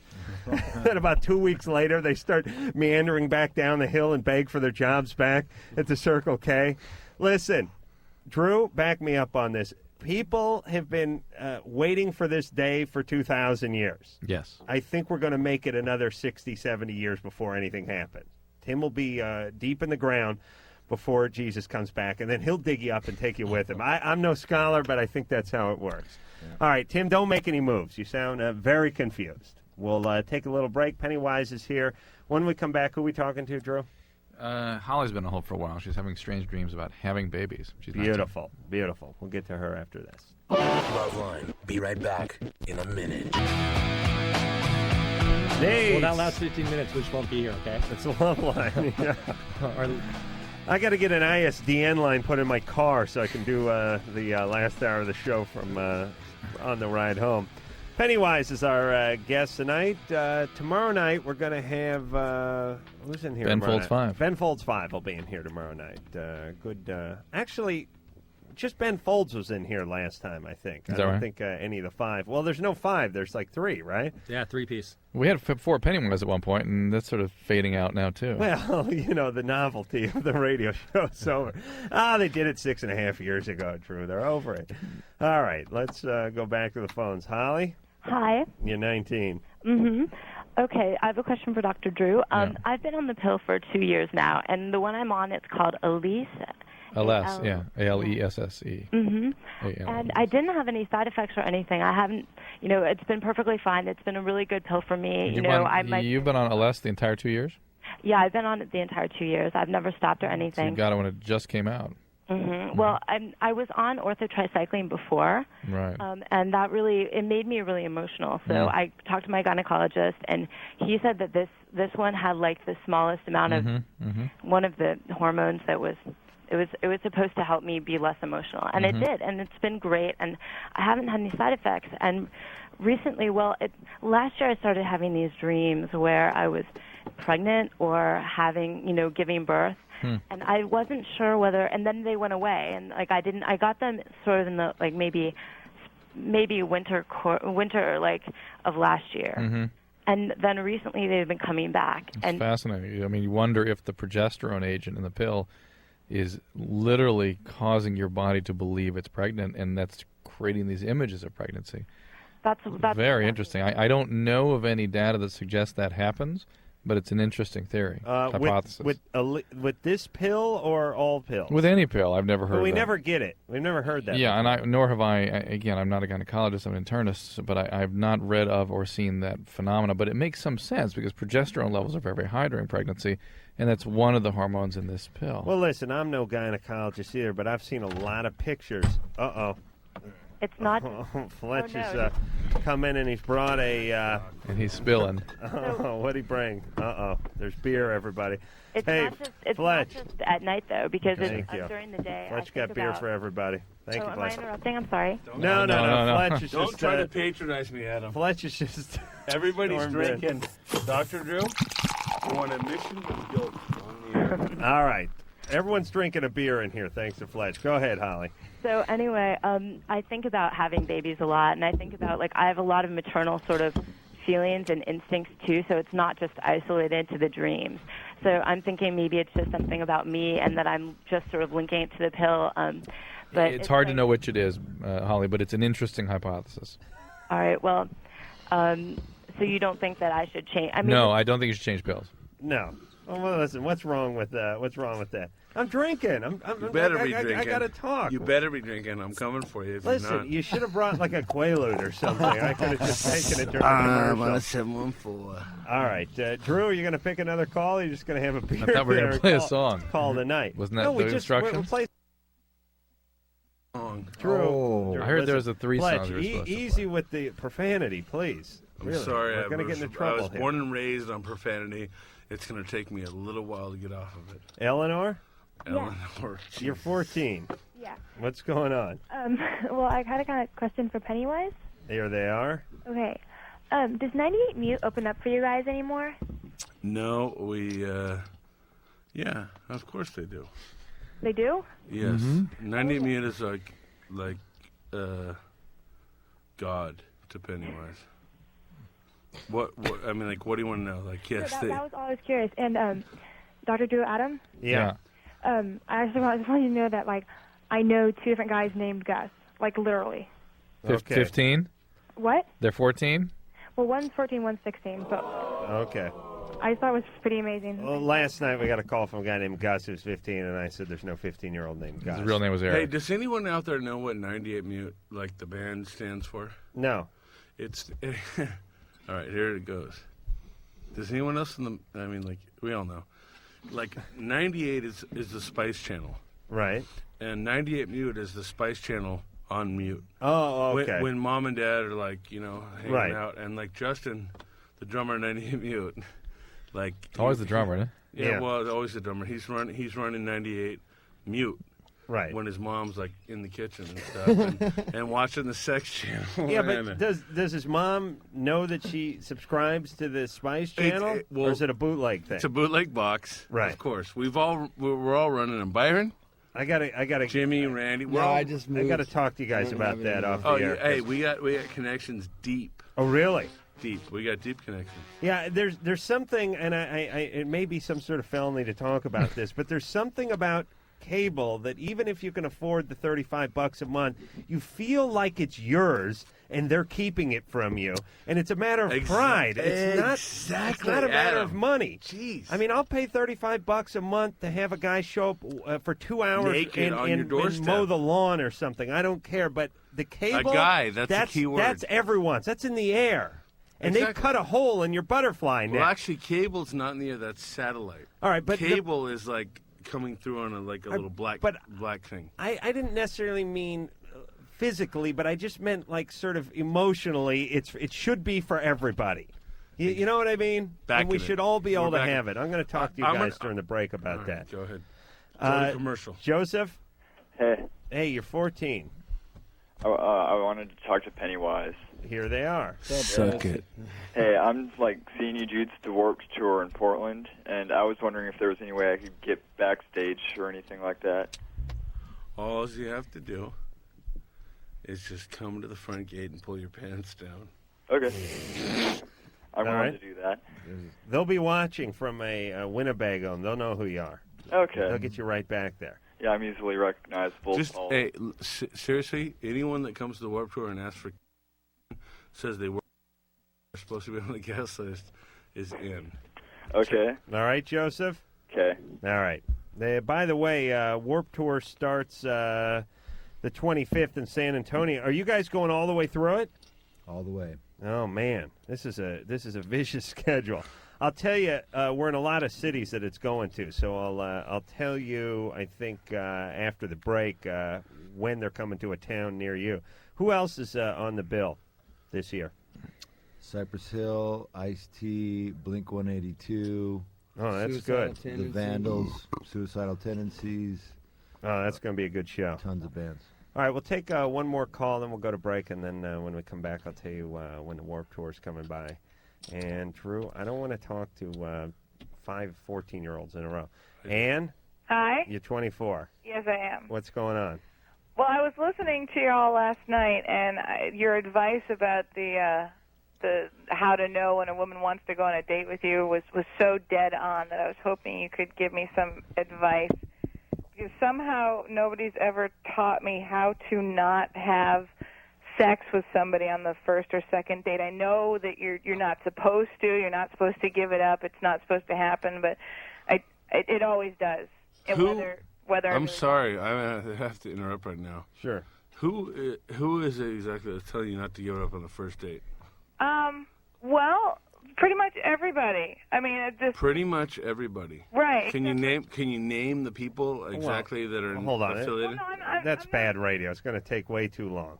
Then about 2 weeks later, they start meandering back down the hill and beg for their jobs back at the Circle K. Listen, Drew, back me up on this. People have been waiting for this day for 2,000 years. Yes. I think we're going to make it another 60, 70 years before anything happens. Tim will be deep in the ground before Jesus comes back, and then he'll dig you up and take you with him. I'm no scholar, but I think that's how it works. Yeah. All right, Tim, don't make any moves. You sound very confused. We'll take a little break. Pennywise is here. When we come back, who are we talking to, Drew? Holly's been on hold for a while. She's having strange dreams about having babies. She's beautiful. We'll get to her after this. Loveline. Be right back in a minute. Well, that last 15 minutes, which won't be here, okay? It's a Loveline. Yeah. I got to get an ISDN line put in my car so I can do the last hour of the show from on the ride home. Pennywise is our guest tonight. Tomorrow night, we're going to have... who's in here Ben tomorrow Folds night? 5. Ben Folds 5 will be in here tomorrow night. Actually, just Ben Folds was in here last time, I think. Is I that don't right? think any of the 5. Well, there's no 5. There's like 3, right? Yeah, 3-piece. We had 4 Pennywise at one point, and that's sort of fading out now, too. Well, the novelty of the radio show is over. They did it 6.5 years ago, Drew. They're over it. All right, let's go back to the phones. Holly? Hi. You're 19. Mm-hmm. Okay, I have a question for Dr. Drew. I've been on the pill for 2 years now, and the one I'm on, it's called Alesse. Alesse, Alesse. Mm-hmm. And I didn't have any side effects or anything. I haven't, it's been perfectly fine. It's been a really good pill for me. You've been on Alesse the entire 2 years? Yeah, I've been on it the entire 2 years. I've never stopped or anything. So you got it when it just came out. Mm-hmm. Well, I was on orthotricycline before, right? And that it made me really emotional. So I talked to my gynecologist, and he said that this one had like the smallest amount of one of the hormones that was. It was supposed to help me be less emotional, and it did, and it's been great, and I haven't had any side effects. And recently, last year I started having these dreams where I was pregnant or giving birth. And I wasn't sure whether, and then they went away, and I got them sort of in the maybe winter of last year, and then recently they've been coming back. It's fascinating. I mean, you wonder if the progesterone agent in the pill is literally causing your body to believe it's pregnant, and that's creating these images of pregnancy. That's very interesting. I don't know of any data that suggests that happens, but it's an interesting theory, hypothesis. With this pill or all pills? With any pill, I've never heard. But we of that. never get it. We've never heard that. Yeah, before. and nor have I. Again, I'm not a gynecologist. I'm an internist, but I've not read of or seen that phenomena. But it makes some sense because progesterone levels are very, very high during pregnancy, and that's one of the hormones in this pill. Well, listen, I'm no gynecologist either, but I've seen a lot of pictures. Uh-oh. It's not. Fletch no. has come in and he's brought a. And he's spilling. What'd he bring? There's beer, everybody. It's hey, not just, it's Fletch. not just at night though, because Thank you. during the day. Fletch I think got beer about, for everybody. Thank you, am Fletch. I interrupting? I'm sorry. No. Fletch is Don't just. try to patronize me, Adam. Fletch is just. Everybody's stormed in. drinking. Dr. Drew, you want admission of guilt on the air. All right. Everyone's drinking a beer in here, thanks to Fletch. Go ahead, Holly. So anyway, I think about having babies a lot, and I think about, I have a lot of maternal sort of feelings and instincts too, so it's not just isolated to the dreams. So I'm thinking maybe it's just something about me and that I'm just sort of linking it to the pill. But it's hard to know which it is, Holly, but it's an interesting hypothesis. All right, well, so you don't think that I should change? No, I don't think you should change pills. No. Well, listen, what's wrong with that? I'm drinking. You better be drinking. I got to talk. You better be drinking. I'm coming for you if Listen, you're not. you should have brought a Quaalude or something. I could have just taken it during the commercial. I'm on 714. All right. Drew, are you going to pick another call, or are you just going to have a beer? I thought we were going to play a song. Call the night. Wasn't that the instructions? We'll play song. Drew, I heard there was a three Fletch, songs we were supposed to easy with the profanity, please. I'm Really. sorry. We're going to get into trouble I was here. born and raised on profanity. It's going to take me a little while to get off of it. Eleanor? Eleanor. You're 14. Yeah. What's going on? Well, I had a kind of question for Pennywise. Here they are. Okay. Does 98 Mute open up for you guys anymore? No, yeah, of course they do. They do? Yes. 98 Mute is like God to Pennywise. What I mean, what do you want to know? Yes, that was all I was curious. And Dr. Drew, Adam? Yeah. I just wanted you to know that, I know two different guys named Gus. Literally. 15? What? They're 14? Well, one's 14, one's 16. But Okay. I just thought it was pretty amazing. Well, last night we got a call from a guy named Gus who's 15, and I said there's no 15-year-old named Gus. His real name was Eric. Hey, does anyone out there know what 98 Mute, the band, stands for? No. It's... All right, here it goes. Does anyone else we all know. 98 is the Spice Channel. Right. And 98 Mute is the Spice Channel on mute. Oh, okay. When mom and dad are hanging Right. out, and Justin, the drummer, 98 Mute, Always the drummer, isn't it? Yeah, well, always the drummer. He's running 98 Mute. Right. When his mom's in the kitchen and stuff, and watching the sex channel. Yeah, but does his mom know that she subscribes to the Spice Channel, or is it a bootleg thing? It's a bootleg box, Right. Of course, we're all running them. Byron, I gotta. Jimmy, Randy. I just moved. I gotta talk to you guys about that off the Oh, air. yeah, hey, we got connections deep. Oh, really? Deep. We got deep connections. Yeah, there's something, and it may be some sort of felony to talk about this, but there's something about cable that even if you can afford the $35 a month, you feel like it's yours and they're keeping it from you, and it's a matter of pride. It's not a matter of money. Jeez. I mean, I'll pay $35 a month to have a guy show up for 2 hours Naked on your doorstep. and mow the lawn or something. I don't care, but the cable, A guy, that's the key word. That's everyone's. That's in the air. And they've cut a hole in your butterfly net. Well, actually, cable's not in the air. That's satellite. All right, but cable is coming through on a little black thing. I didn't necessarily mean physically, but I just meant sort of emotionally. It should be for everybody. You know what I mean? And we should all be able to have it. I'm going to talk to you guys during the break about that. Go ahead. Go to commercial. Joseph? Hey. Hey, you're 14. I wanted to talk to Pennywise. Here they are. Suck it. Hey, I'm seeing you dudes to Warped Tour in Portland, and I was wondering if there was any way I could get backstage or anything like that. All you have to do is just come to the front gate and pull your pants down. Okay. I'm All willing right. to do that. They'll be watching from a Winnebago, and they'll know who you are. Okay. They'll get you right back there. Yeah, I'm easily recognizable. Just seriously, anyone that comes to the Warped Tour and asks for says they were supposed to be on the guest list is in. Okay. All right, Joseph? Okay. All right. By the way, Warped Tour starts the 25th in San Antonio. Are you guys going all the way through it? All the way. Oh man, this is a vicious schedule. I'll tell you, we're in a lot of cities that it's going to, so I'll tell you. I think after the break when they're coming to a town near you. Who else is on the bill this year? Cypress Hill, Ice-T, Blink 182. Oh, that's good. The Vandals, Suicidal Tendencies. Oh, that's going to be a good show. Tons of bands. All right, we'll take one more call, then we'll go to break, and then when we come back, I'll tell you when the Warped Tour is coming by. And, Drew, I don't want to talk to 5 14-year-olds in a row. Ann? Hi. You're 24. Yes, I am. What's going on? Well, I was listening to y'all last night, and your advice about the how to know when a woman wants to go on a date with you was so dead on that I was hoping you could give me some advice. Because somehow nobody's ever taught me how to not have sex with somebody on the first or second date. I know that you're not supposed to. You're not supposed to give it up. It's not supposed to happen, but it always does. And whether I'm sorry, I have to interrupt right now. Sure. Who is it exactly that's telling you not to give it up on the first date? Well, pretty much everybody. I mean, it just Pretty much everybody. Right. Can you name the people exactly that are hold on. affiliated? That's bad radio. It's going to take way too long.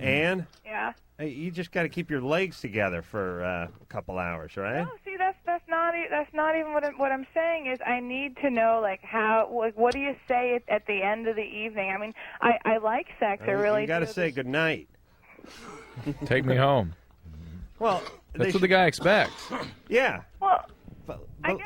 Ann? Yeah. Hey, you just got to keep your legs together for a couple hours, right? No, see, that's not even what I'm saying. Is I need to know what do you say at the end of the evening? I mean, I like sex. I really You got to do. say goodnight. Take me home. Well, that's what the guy expects. Yeah. Well, maybe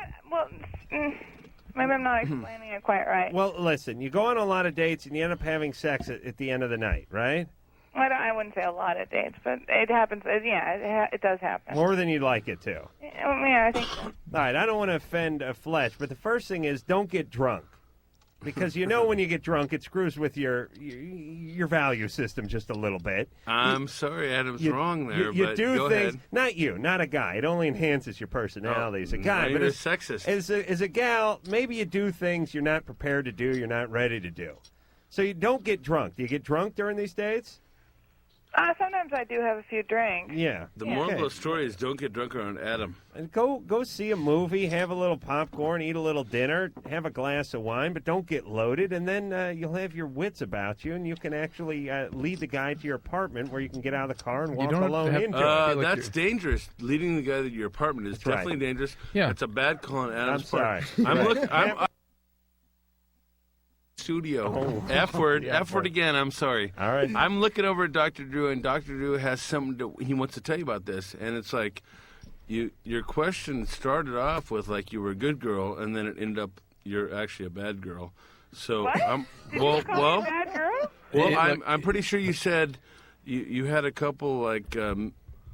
I'm not explaining it quite right. Well, listen, you go on a lot of dates and you end up having sex at the end of the night, right? I wouldn't say a lot of dates, but it happens. Yeah, it does happen. More than you'd like it to. Yeah, I think so. All right, I don't want to offend Fletch, but the first thing is don't get drunk. Because when you get drunk, it screws with your value system just a little bit. I'm sorry, Adam's wrong there. You but do go things, ahead. not you, not a guy. It only enhances your personality as a guy. You're But sexist. As a gal, maybe you do things you're not prepared to do, you're not ready to do. So you don't get drunk. Do you get drunk during these dates? Sometimes I do have a few drinks. Yeah. The moral of the story is don't get drunk around Adam. And go see a movie, have a little popcorn, eat a little dinner, have a glass of wine, but don't get loaded, and then you'll have your wits about you, and you can actually lead the guy to your apartment where you can get out of the car and walk alone into it. That's dangerous. Leading the guy to your apartment is definitely dangerous. Yeah. It's a bad call on Adam's I'm part. sorry. I'm studio. F word again. I'm sorry. All right. I'm looking over at Dr. Drew, and Dr. Drew has something he wants to tell you about this, and it's like your question started off with like you were a good girl, and then it ended up you're actually a bad girl. So What? I'm Did you call me a bad girl? well. I'm pretty sure you said you had a couple like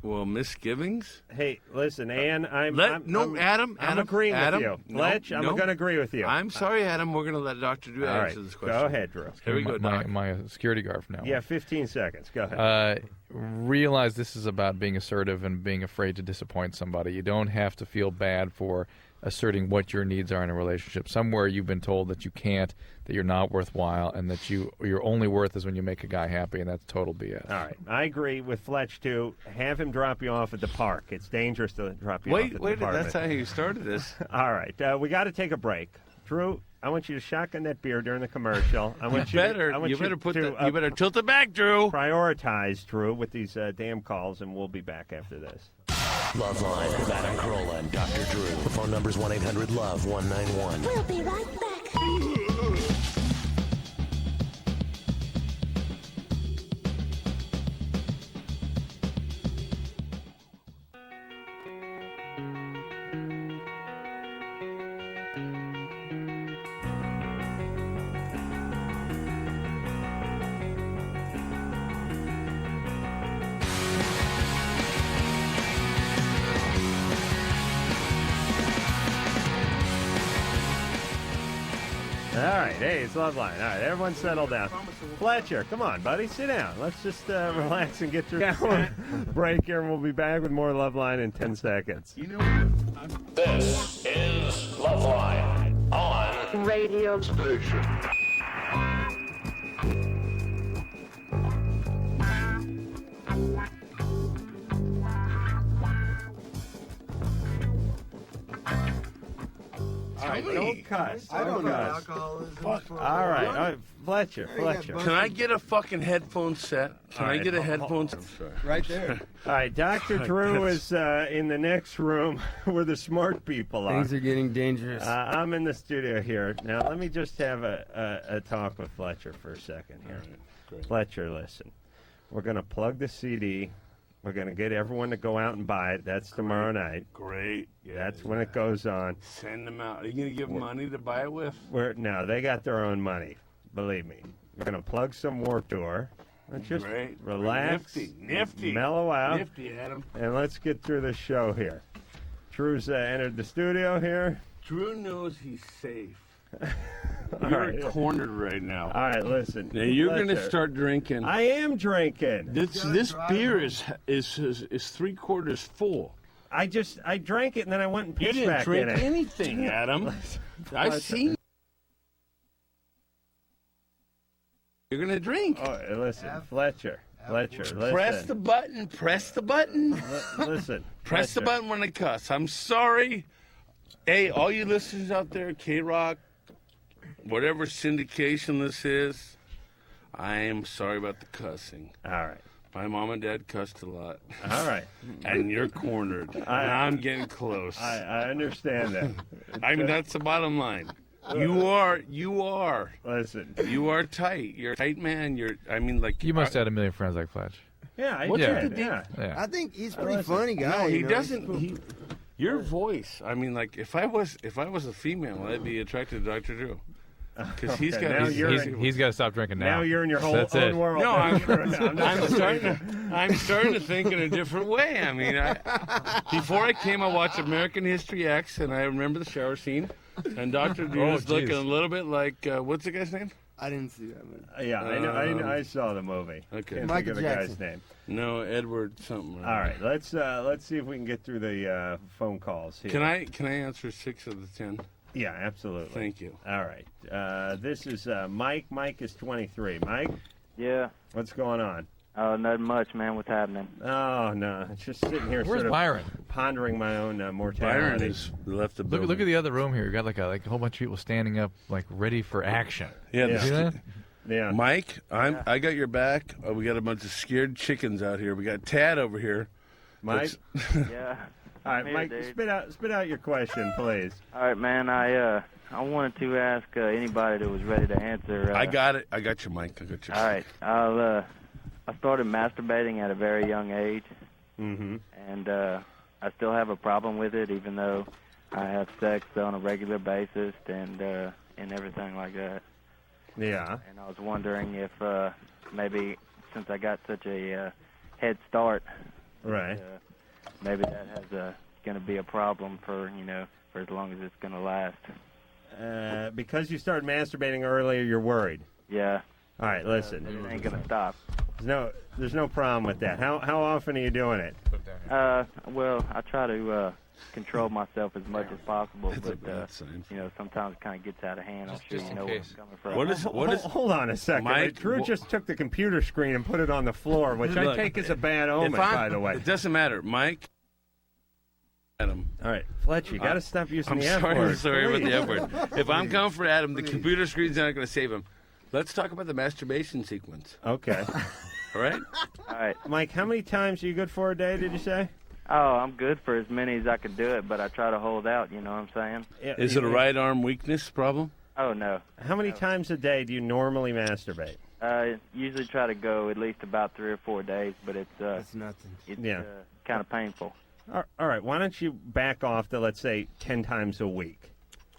misgivings. Hey, listen, Ann, I'm Adam, agreeing Adam, with you. no, Fletch, I'm no. going to agree with you. I'm sorry, Adam. We're going to let Dr. Drew All answer right, this question. go ahead, Drew. Here we go, Doc. My security guard from now on. Yeah, 15 seconds. Go ahead. Realize this is about being assertive and being afraid to disappoint somebody. You don't have to feel bad for asserting what your needs are in a relationship. Somewhere you've been told that you can't, that you're not worthwhile, and that your only worth is when you make a guy happy, and that's total BS. All right. I agree with Fletch, too. Have him drop you off at the park. It's dangerous to drop you off at the Wait, apartment. that's how you started this. All right. We got to take a break. Drew, I want you to shotgun that beer during the commercial. I want You better tilt it back, Drew. Prioritize, Drew, with these damn calls, and we'll be back after this. Loveline with Adam Carolla and Dr. Drew. The phone number's 1-800-LOVE-191. We'll be right back. All right, hey, it's Loveline. All right, everyone settle down. Fletcher, come on, buddy, sit down. Let's just relax and get through our break here, and we'll be back with more Loveline in 10 seconds. This is Loveline on Radio Station. All right, don't cuss. I don't know cuss. alcoholism. All right, Fletcher. Can I get a fucking headphone set? Can I get a headphone set? Right there. All right, Dr. Drew is in the next room where the smart people are. Things are getting dangerous. I'm in the studio here. Now, let me just have a talk with Fletcher for a second here. Fletcher, listen. We're going to plug the CD. We're going to get everyone to go out and buy it. That's tomorrow night. Great. That's when it goes on. Send them out. Are you going to give them money to buy it with? No, they got their own money. Believe me. We're going to plug some Warped Tour. Let's just relax, Nifty. mellow out, Nifty, Adam. and let's get through the show here. Drew's entered the studio here. Drew knows he's safe. All You're right. cornered right now. All right, listen. Now you're going to Fletcher. start drinking. I am drinking. This beer is 3/4 full. I drank it and then I went and You pissed didn't back drink in it. anything, Adam. I Fletcher. seen. You're going to drink. Oh, listen, Fletcher, listen. Press the button. Press the button. Listen. Press the Fletcher. button when I cuss. I'm sorry. Hey, all you listeners out there, K-Rock, whatever syndication this is, I am sorry about the cussing. All right. My mom and dad cussed a lot. All right. And you're cornered. I'm getting close. I understand that. I mean, that's the bottom line. You are. Listen. You are tight. You're a tight man. You must have had a million friends like Fletch. Yeah, I What's did. with the Yeah. I think he's a pretty funny guy. No, he you know? doesn't. Your voice. I mean, like if I was a female, I'd be attracted to Dr. Drew. Because he's Okay, got. now He's got to stop drinking now. Now you're in your whole That's own it. world. No, I'm I'm starting to think in a different way. I mean, before I came, I watched American History X, and I remember the shower scene. And Dr. Drew was looking a little bit like what's the guy's name? I didn't see that movie. Yeah, I know. I saw the movie. Okay. Can't Michael think of the guy's Jackson. name. No, Edward something. All right, let's see if we can get through the phone calls here. Can I answer 6 of the 10? Yeah, absolutely. Thank you. All right. This is Mike. Mike is 23. Mike, Yeah. what's going on? Oh, not much, man. What's happening? Oh no, just sitting here, Where's sort of Byron? pondering my own Byron mortality. has left the Look, building. look at the other room here. You got like a whole bunch of people standing up, like ready for action. Yeah, You see that? Yeah. Mike, I got your back. We got a bunch of scared chickens out here. We got Tad over here. Mike. Yeah. All right, Here, Mike, dude. spit out your question, please. All right, man. I wanted to ask anybody that was ready to answer. I got it. I got you, Mike. I got you. All right. I started masturbating at a very young age, Mm-hmm. and I still have a problem with it, even though I have sex on a regular basis and everything like that. Yeah. And I was wondering if maybe since I got such a head start, Right. maybe that has going to be a problem for as long as it's going to last. Because you started masturbating earlier, you're worried. Yeah. All right, listen. It ain't going to stop. There's no problem with that. How often are you doing it? Well, I try to control myself as much as possible, That's a but bad sign. sometimes it kind of gets out of hand. I'm sure just you in know where case. I'm coming from. What is? Hold on a second. Mike, Drew just took the computer screen and put it on the floor, which I Look, take as a bad omen, by the way. It doesn't matter, Mike. Adam. All right, Fletch, you got to stop using I'm the F sorry. word. I'm sorry about the F please. word. If I'm coming for Adam, the computer screen's not going to save him. Let's talk about the masturbation sequence. Okay. All right. All right. Mike, how many times are you good for a day, did you say? Oh, I'm good for as many as I can do it, but I try to hold out. You know what I'm saying? Yeah, Is it a right arm weakness problem? Oh no. How many times a day do you normally masturbate? Usually try to go at least about 3 or 4 days, but it's That's nothing. it's Yeah. kind of painful. All right, why don't you back off to, let's say, 10 times a week?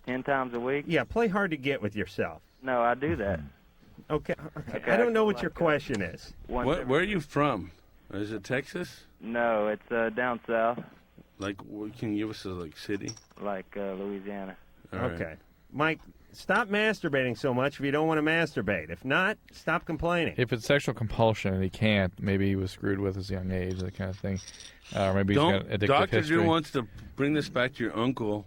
10 times a week? Yeah, play hard to get with yourself. No, I do that. Okay. Okay, I don't know I what feel your like, question is. Once Where every- are you from? Is it Texas? No, it's down south, Like, can you give us a city? like Louisiana. All right. Okay. Mike, stop masturbating so much if you don't want to masturbate. If not, stop complaining. If it's sexual compulsion and he can't, maybe he was screwed with at a young age, that kind of thing. Or maybe he's got addictive Dr. history. Drew wants to bring this back to your uncle.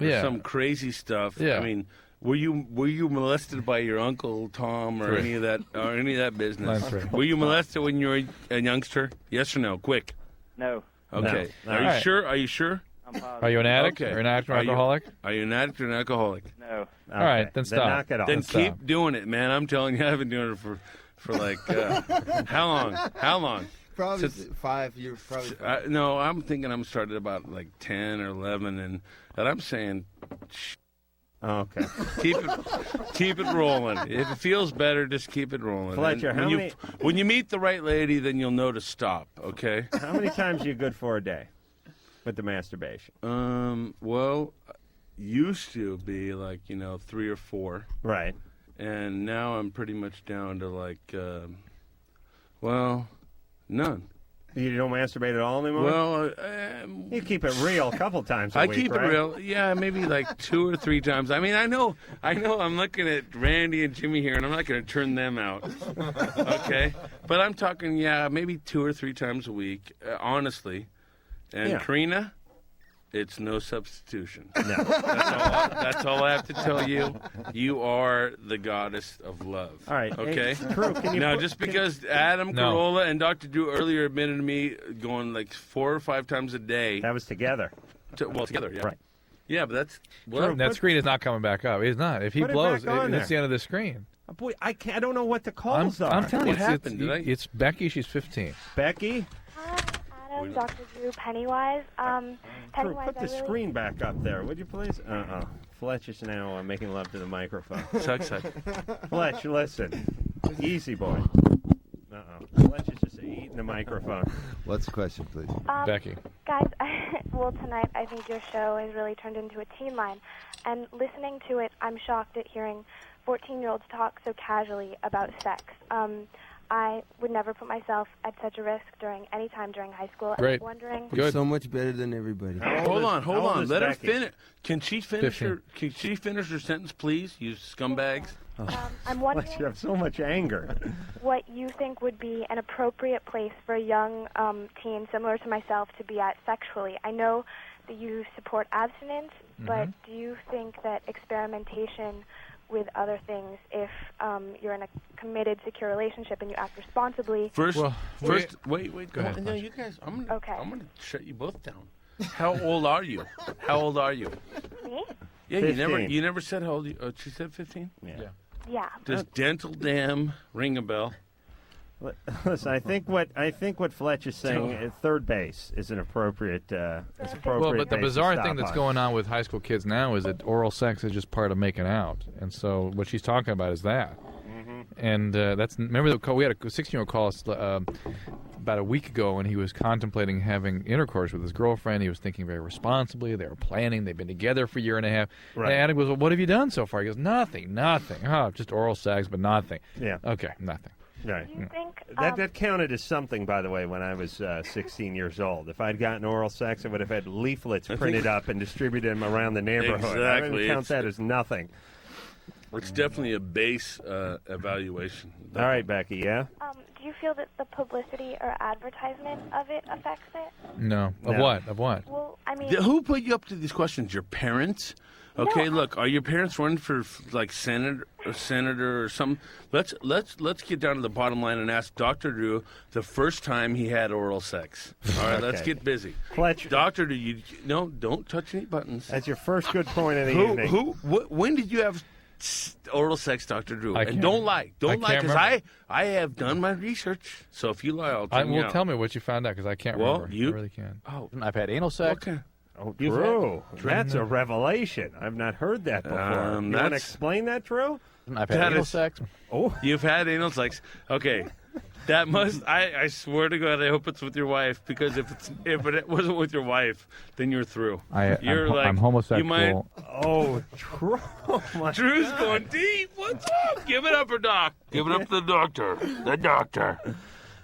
Or some crazy stuff. Yeah. I mean, were you molested by your uncle Tom or any of that business? Were you molested when you were a youngster? Yes or no? Quick. No. Okay. No. Are you sure? Are you sure? I'm positive. Are you an addict? Okay. Or an addict or alcoholic? Are you an addict or an alcoholic? No. All right, then stop. knock it off. Then Stop. keep doing it, man. I'm telling you, I've been doing it for like how long? How long? Probably 5 years. Probably 5. No, I'm thinking I'm started about like 10 or 11, and I'm saying, okay, keep it rolling. If it feels better, just keep it rolling. Fletcher, And when you meet the right lady, then you'll know to stop. Okay. How many times are you good for a day with the masturbation? Well, used to be like 3 or 4. Right. And now I'm pretty much down to like, none. You don't masturbate at all anymore? Well, you keep it real a couple times a I week, keep right? it real. Yeah, maybe like 2 or 3 times. I mean, I know. I'm looking at Randy and Jimmy here, and I'm not going to turn them out. Okay, but I'm talking. Yeah, maybe 2 or 3 times a week, honestly. And Yeah. Karina, it's no substitution. No. That's all I have to tell you. You are the goddess of love. All right. Okay. Hey, Drew, can you Now, just because Adam Carolla and Dr. Drew earlier admitted to me going like 4 or 5 times a day. That was together. Together, yeah. Right. Yeah, but that's that screen is not coming back up. It's not. If he Put it blows, back on it's the there. end of the screen. Boy, I don't know what the calls are. I'm telling you, What happened? it's Becky. She's 15. Becky? Adam, Dr. Drew, Pennywise. Drew, Pennywise, put the screen back up there, would you please? Fletch is now making love to the microphone. Suck. Fletch, listen. Easy, boy. Fletch is just eating the microphone. What's the question, please? Becky. Guys, tonight I think your show has really turned into a teen line. And listening to it, I'm shocked at hearing 14-year-olds talk so casually about sex. I would never put myself at such a risk any time during high school. Great. I'm wondering. You're so much better than everybody. Hold on. Let her Becky? finish. Can she finish 15. her sentence, please? You scumbags. I'm wondering Fletch, you have so much anger. what you think would be an appropriate place for a young teen similar to myself to be at sexually. I know that you support abstinence, but do you think that experimentation with other things, if you're in a committed, secure relationship and you act responsibly... First, wait. Go ahead, No, you guys, I'm Okay. gonna shut you both down. How old are you? Me? Yeah, 15. you never said how old you. She said 15. Yeah. Does dental dam ring a bell? Listen, I think what Fletch is saying at third base is an appropriate. Well, but the base to bizarre stop thing that's on. going on with high school kids now is that oral sex is just part of making out, and so what she's talking about is that. And remember we had a 16-year-old call us about a week ago, and he was contemplating having intercourse with his girlfriend. He was thinking very responsibly. They were planning. They've been together for a year and a half. Right. And Adam goes, "Well, what have you done so far?" He goes, "Nothing. Oh, just oral sex, but nothing." Yeah. Okay, nothing. Right. Do you think... That counted as something, by the way, when I was 16 years old. If I'd gotten oral sex, I would have had leaflets printed up and distributed them around the neighborhood. I Exactly. wouldn't count that as nothing. It's definitely a base evaluation. All right, Becky, yeah? do you feel that the publicity or advertisement of it affects it? No. Of what? Of what? Well, I mean... Who put you up to these questions? Your parents? Okay, look, are your parents running for like senator or something? Let's get down to the bottom line and ask Dr. Drew the first time he had oral sex. All right, let's Okay. get busy. Fletcher. Dr. Drew, don't touch any buttons. That's your first good point of the evening. When did you have oral sex, Dr. Drew? And can't- don't lie, I because can't I have done my research. So if you lie, I'll tell you. Well, tell me what you found out, because I can't remember. I really can't. Oh, I've had anal sex. Okay. Oh, You've Drew, had- that's a revelation. I've not heard that before. You want to that's- explain that, Drew? I've had anal sex. Oh, you've had anal sex. Okay, that must. I swear to God, I hope it's with your wife, because if it wasn't with your wife, then you're through. I'm homosexual. You might. Oh, Drew. Drew's going deep. What's up? Give it up for Doc. Give it up to the doctor. The doctor.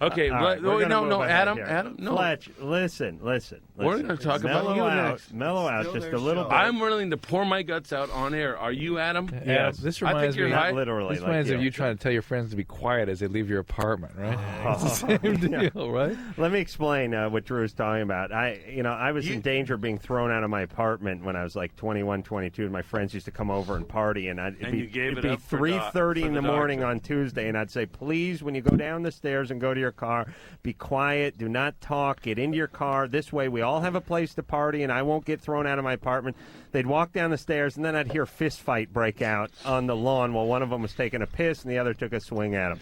Okay, all right, we're gonna move ahead Adam, here. Adam, no. Fletch, listen. We're going to talk about you next. Mellow out just a little bit. I'm willing to pour my guts out on air. Are you, Adam? Yes. This reminds me. not literally. This reminds me of you trying to tell your friends to be quiet as they leave your apartment, right? It's the same deal, right? Let me explain what Drew's talking about. I was in danger of being thrown out of my apartment when I was like 21, 22, and my friends used to come over and party, and it'd be 3:30 in the morning on Tuesday, and I'd say, please, when you go down the stairs and go to your car, be quiet, do not talk, get into your car. This way we all have a place to party, and I won't get thrown out of my apartment. They'd walk down the stairs, and then I'd hear a fist fight break out on the lawn while one of them was taking a piss and the other took a swing at him.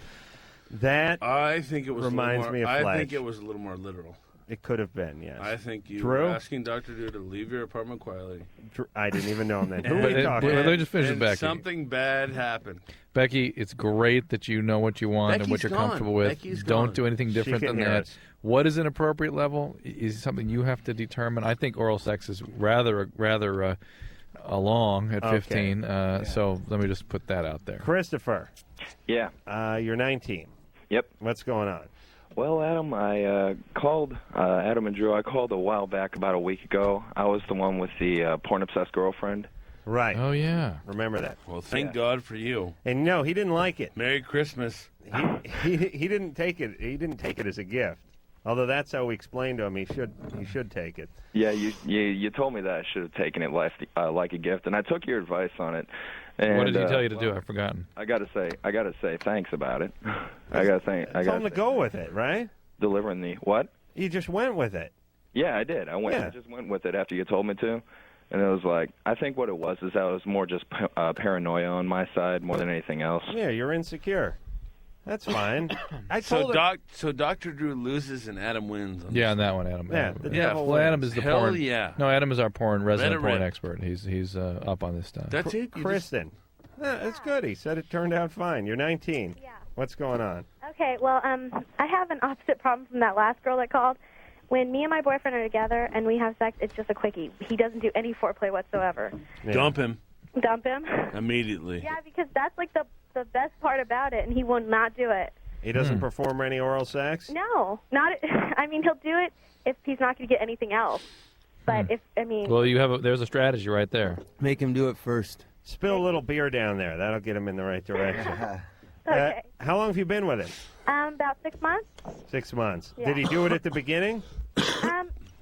That I think it was reminds me of Fletch. I think it was a little more literal. It could have been, yes. I think you Drew? were asking Dr. Drew to leave your apartment quietly. I didn't even know him then. Who are we talking Let me just finish and with Becky. Something bad happened. Becky, it's great that you know what you want and what you're comfortable with. Becky's Don't gone. do anything different She than can hear that. us. What is an appropriate level is something you have to determine. I think oral sex is rather along at 15. So let me just put that out there. Christopher. Yeah. You're 19. Yep. What's going on? Well, Adam, I called Adam and Drew. I called a while back, about a week ago. I was the one with the porn-obsessed girlfriend. Right. Oh, yeah. Remember that. Well, thank God for you. And no, he didn't like it. Merry Christmas. He didn't take it. He didn't take it as a gift. Although that's how we explained to him he should take it. Yeah, you told me that I should have taken it like a gift, and I took your advice on it. And, What did he tell you to do? I've forgotten. I gotta say thanks about it. I Told him to go with it, right? Delivering the what? You just went with it. Yeah, I did. I just went with it after you told me to, and it was like I think what it was is that it was more just paranoia on my side more than anything else. Yeah, you're insecure. That's fine. I told him. So Dr. Drew loses and Adam wins. Yeah, on that one, Adam. Yeah, Well, Adam is the Hell porn. yeah. No, Adam is our resident porn Veteran. expert. He's up on this stuff. That's it. Kristen. That's good. He said it turned out fine. You're 19. Yeah. What's going on? Okay, well, I have an opposite problem from that last girl that called. When me and my boyfriend are together and we have sex, it's just a quickie. He doesn't do any foreplay whatsoever. Yeah. Dump him Dump him? immediately. Yeah, because that's like the best part about it, and he will not do it. He doesn't perform any oral sex? No, not. I mean, he'll do it if he's not going to get anything else. But Well, there's a strategy right there. Make him do it first. Spill a little beer down there. That'll get him in the right direction. Okay. How long have you been with him? About 6 months. 6 months. Yeah. Did he do it at the beginning?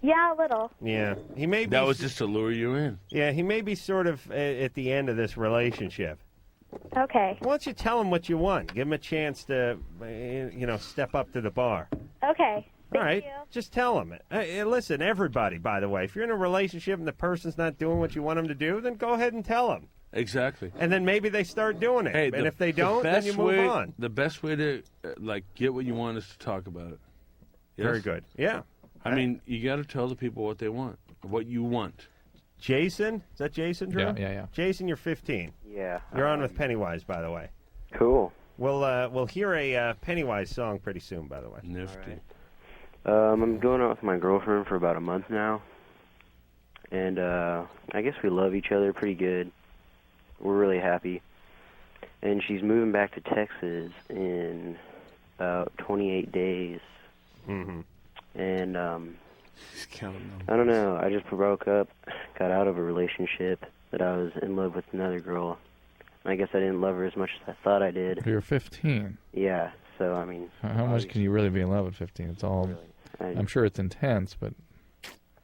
Yeah, a little. Yeah. He may be. That was just to lure you in. Yeah, he may be sort of at the end of this relationship. Okay. Why don't you tell him what you want? Give him a chance to, step up to the bar. Okay. All right, just tell him. Hey, listen, everybody, by the way, if you're in a relationship and the person's not doing what you want them to do, then go ahead and tell them. Exactly. And then maybe they start doing it. Hey, and if they don't, then you move on. The best way to get what you want is to talk about it. Yes? Very good. Yeah. I mean, you got to tell the people what they want, what you want. Jason? Is that Jason, Drew? Yeah. Jason, you're 15. Yeah. You're on with Pennywise, by the way. Cool. We'll hear a Pennywise song pretty soon, by the way. Nifty. I'm going out with my girlfriend for about a month now, and I guess we love each other pretty good. We're really happy, and she's moving back to Texas in about 28 days. Mm-hmm. And I don't know. I just broke up, got out of a relationship that I was in love with another girl. I guess I didn't love her as much as I thought I did. You're 15. Yeah. So I mean, how much can you really be in love at 15? It's all. I'm sure it's intense, but.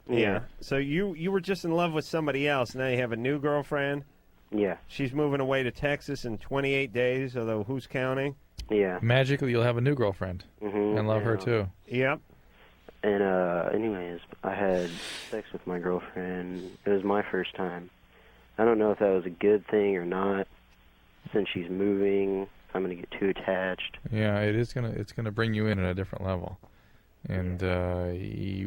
Yeah. So you were just in love with somebody else. Now you have a new girlfriend. Yeah. She's moving away to Texas in 28 days, although who's counting? Yeah. Magically, you'll have a new girlfriend. Mm-hmm. And love her, too. Yep. And anyways, I had sex with my girlfriend. It was my first time. I don't know if that was a good thing or not. Since she's moving, I'm going to get too attached. Yeah, it's gonna bring you in at a different level. And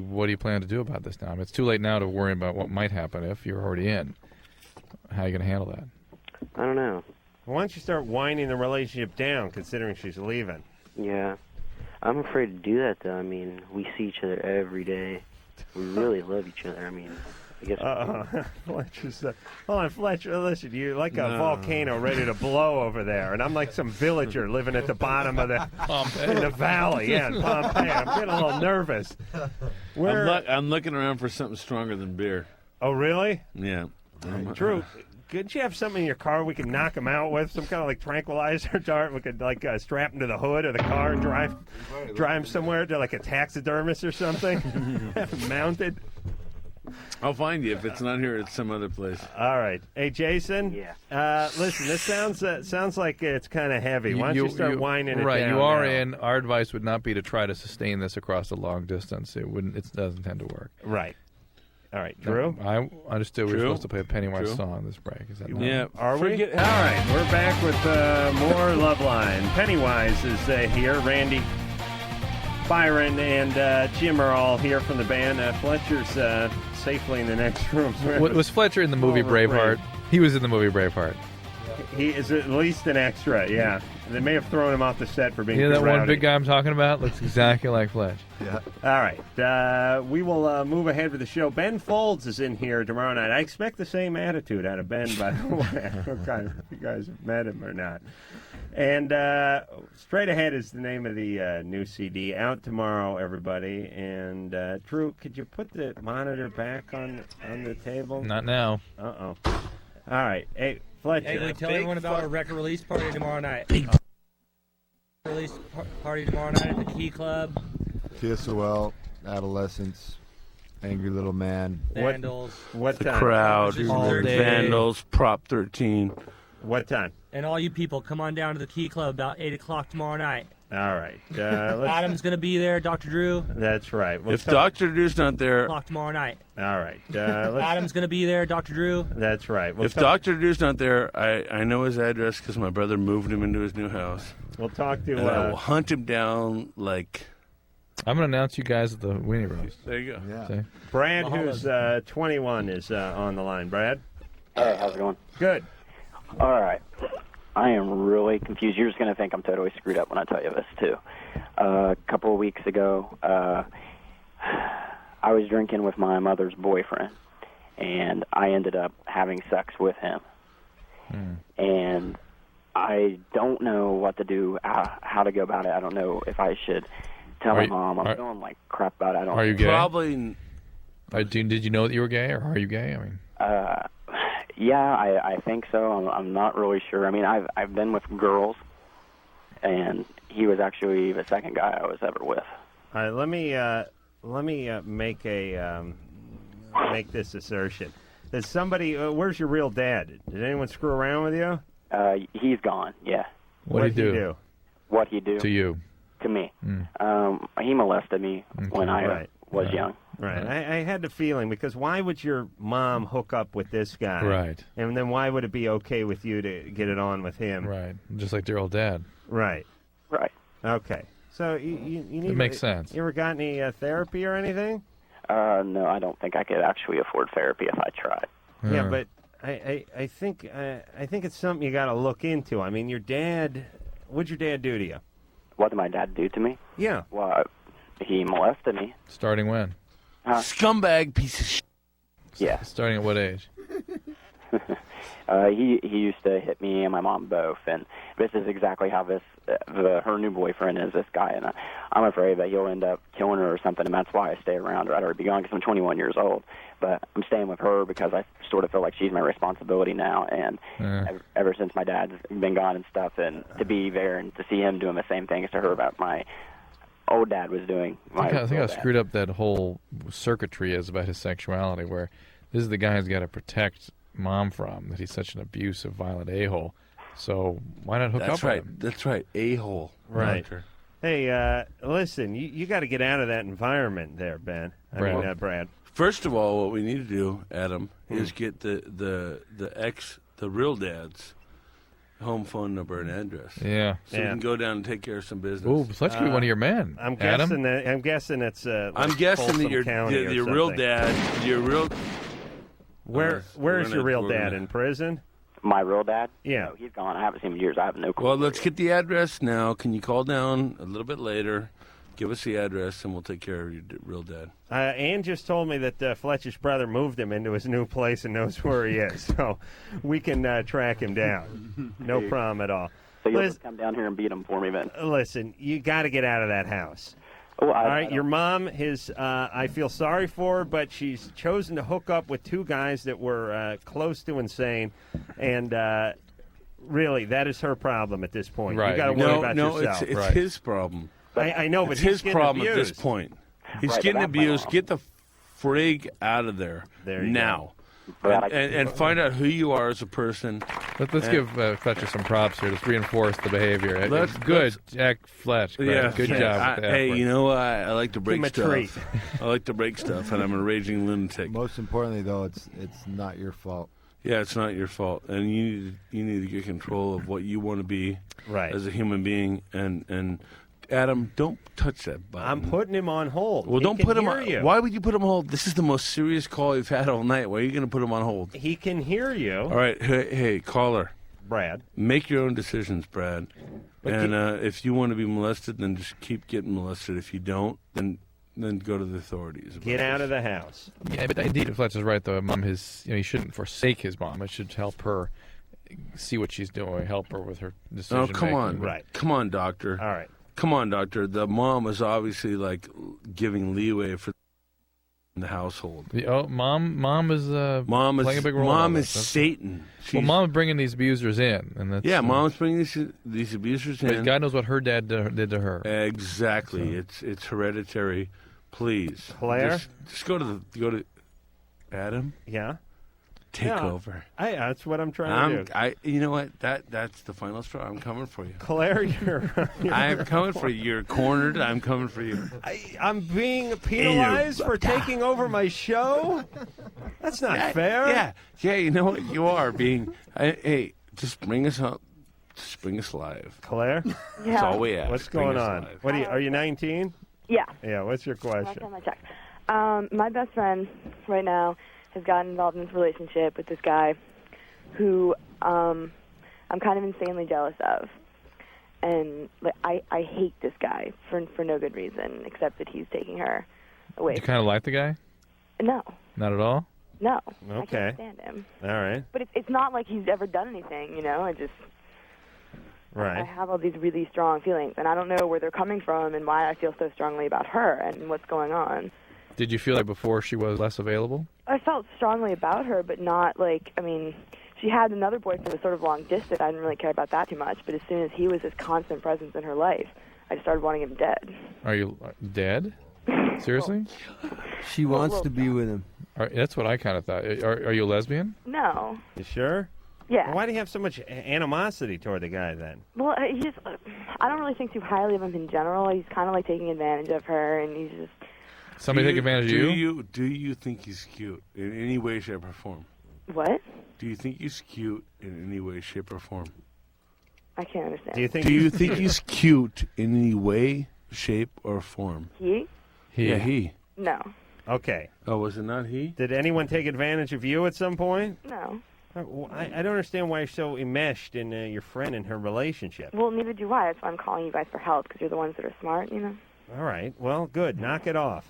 what do you plan to do about this now? I mean, it's too late now to worry about what might happen if you're already in. How are you going to handle that? I don't know. Why don't you start winding the relationship down, considering she's leaving? Yeah. I'm afraid to do that, though. I mean, we see each other every day. We really love each other. I mean... Fletcher's, hold on, Fletcher, listen, you're like a volcano ready to blow over there, and I'm like some villager living at the bottom of in the valley, in Pompeii. I'm getting a little nervous. I'm looking around for something stronger than beer. Oh, really? Yeah. Drew, couldn't you have something in your car we could knock him out with? Some kind of like tranquilizer dart we could like strap him to the hood of the car and drive him somewhere to like a taxidermist or something? Have him mounted? I'll find you. If it's not here, it's some other place. All right. Hey, Jason. Yeah. Listen, this sounds like it's kind of heavy. Why don't you start winding it right, down? you are now? in. Our advice would not be to try to sustain this across a long distance. It doesn't tend to work. Right. All right, Drew? I understood we were Drew? supposed to play a Pennywise Drew? song this break. Is that not? Yeah. Are we? All right. We're back with more Loveline. Pennywise is here. Randy, Byron, and Jim are all here from the band. Fletcher's safely in the next room. Was Fletcher in the movie Braveheart? He was in the movie Braveheart. He is at least an extra, yeah. They may have thrown him off the set for being You know that rowdy. one big guy I'm talking about? Looks exactly like Fletch. Yeah. All right. We will move ahead with the show. Ben Folds is in here tomorrow night. I expect the same attitude out of Ben, by the way. I don't know if you guys have met him or not. And Straight Ahead is the name of the new CD. Out tomorrow, everybody. And Drew, could you put the monitor back on the table? Not now. Uh-oh. All right. Hey, Fletcher. Hey, can we tell everyone about our record release party tomorrow night? Release party tomorrow night at the Key Club. TSOL, Adolescence, Angry Little Man. Vandals. What The time? Crowd, All day. Vandals, Prop 13. What time? And all you people, come on down to the Key Club about 8 o'clock tomorrow night. All right. Adam's going to be there, Dr. Drew. That's right. If Dr. Drew's not there... 8 o'clock tomorrow night. All right. Adam's going to be there, Dr. Drew. That's right. If Dr. Drew's not there, I know his address because my brother moved him into his new house. We'll talk to... And I will hunt him down like... I'm going to announce you guys at the Weenie Roast. There you go. Yeah. See? Brad, who's 21, is on the line. Brad? Hey, how's it going? Good. All right. I am really confused. You're just going to think I'm totally screwed up when I tell you this, too. A couple of weeks ago, I was drinking with my mother's boyfriend, and I ended up having sex with him. And I don't know what to do, how to go about it. I don't know if I should tell my mom. I'm feeling like crap about it. I don't Are you gay? Probably... Did you know that you were gay, or are you gay? I mean... Yeah, I think so. I'm not really sure. I mean, I've been with girls, and he was actually the second guy I was ever with. All right, let me make this assertion. There's somebody. Where's your real dad? Did anyone screw around with you? He's gone. Yeah. What'd he do? What'd he do? To you? To me. He molested me when I was young. Right. I had the feeling, because why would your mom hook up with this guy? Right. And then why would it be okay with you to get it on with him? Right. Just like their old dad. Right. Right. Okay. So you need... It makes sense. You ever got any therapy or anything? No, I don't think I could actually afford therapy if I tried. Yeah, but I think it's something you got to look into. I mean, your dad... What'd your dad do to you? What did my dad do to me? Yeah. Well, he molested me. Starting when? Scumbag piece of shit. Yeah. Starting at what age? He used to hit me and my mom both, and this is exactly how her new boyfriend is, this guy, and I'm afraid that he'll end up killing her or something, and that's why I stay around, or I'd already be gone because I'm 21 years old, but I'm staying with her because I sort of feel like she's my responsibility now, and ever since my dad's been gone and stuff, and to be there and to see him doing the same things to her about my old dad was doing. I think how screwed up that whole circuitry is about his sexuality, where this is the guy who's got to protect mom from, that he's such an abusive, violent a-hole. So why not hook up with him? That's right, a-hole. Right. Hey, listen, you got to get out of that environment there, Ben. Brad. First of all, what we need to do, Adam, is get the real dad's home phone number and address. Yeah. So we can go down and take care of some business. Oh, let's be one of your men. I'm Adam? guessing it's. I'm guessing that your real dad, Where's your real dad, in prison? My real dad? Yeah. No, he's gone. I haven't seen him in years. I have no clue. Well, let's get the address now. Can you call down a little bit later? Give us the address, and we'll take care of your real dad. Ann just told me that Fletcher's brother moved him into his new place and knows where he is, so we can track him down. No problem at all. So you'll just come down here and beat him for me, then. Listen, you got to get out of that house. Well, all right, your mom is, I feel sorry for her, but she's chosen to hook up with two guys that were close to insane, and really, that is her problem at this point. Right. You got to worry about yourself. It's his problem. I know, but it's he's his getting problem abused. at this point. He's Right, getting but that's my abused. mom. Get the frig out of there, you now. go. And find out who you are as a person. Let's give Fletcher some props here. Let's reinforce the behavior. Let's- Good, Jack Fletch. Great. Yeah, Good job. With the hey, effort. you know what? I like to break Give him a treat. stuff. I like to break stuff, and I'm a raging lunatic. Most importantly, though, it's not your fault. Yeah, it's not your fault, and you need to get control of what you want to be as a human being. And Adam, don't touch that button. I'm putting him on hold. Well, He don't can put him hear on. you. Why would you put him on hold? This is the most serious call we've had all night. Why are you going to put him on hold? He can hear you. All right, hey, caller. Brad. Make your own decisions, Brad. But And if you want to be molested, then just keep getting molested. If you don't, then go to the authorities. about Get out this. of the house. Yeah, but indeed, Fletcher's right, though. Mom, he shouldn't forsake his mom. It should help her see what she's doing, help her with her decision. Oh, come on. Come on, doctor. All right. Come on, doctor. The mom is obviously, like, giving leeway for the household. Mom is Mom is playing a big role. in all Mom is this. That's- Satan. Well, mom's bringing these abusers in, and that's Mom's bringing these abusers but in. God knows what her dad did to her. Exactly. It's hereditary. Please, Claire? just go to Adam. Yeah. Take Yeah, over. That's what I'm trying to do. You know what? That's the final straw. I'm coming for you, Claire. You're I'm coming for you. You're cornered. I'm coming for you. I'm being penalized for taking over my show? That's not fair. Yeah. You know what? You are being. Hey, just bring us up. Just bring us live. Claire? That's all we ask. What's Bring going us on? live. What are you 19? Yeah. Yeah, what's your question? Last time I checked. My best friend right now has gotten involved in this relationship with this guy who I'm kind of insanely jealous of. And like, I hate this guy for no good reason, except that he's taking her away. You kind of like the guy? No. Not at all? No. Okay. I can't stand him. All right. But it's not like he's ever done anything, you know? I Right. have all these really strong feelings, and I don't know where they're coming from and why I feel so strongly about her and what's going on. Did you feel like before she was less available? I felt strongly about her, but not like, I mean, she had another boyfriend that was sort of long distance. I didn't really care about that too much, but as soon as he was this constant presence in her life, I just started wanting him dead. Are you dead? Seriously? She wants to be with him. That's what I kind of thought. Are you a lesbian? No. You sure? Yeah. Well, why do you have so much animosity toward the guy then? Well, he just, I don't really think too highly of him in general. He's kind of like taking advantage of her, and he's just... Somebody take advantage of you? Do you think he's cute in any way, shape, or form? What? Do you think he's cute in any way, shape, or form? I can't understand. Do you think he's cute in any way, shape, or form? He? Yeah, he. No. Okay. Oh, was it not he? Did anyone take advantage of you at some point? No. I don't understand why you're so enmeshed in your friend and her relationship. Well, neither do I. That's why I'm calling you guys for help, because you're the ones that are smart, you know? All right. Well, good. Knock it off.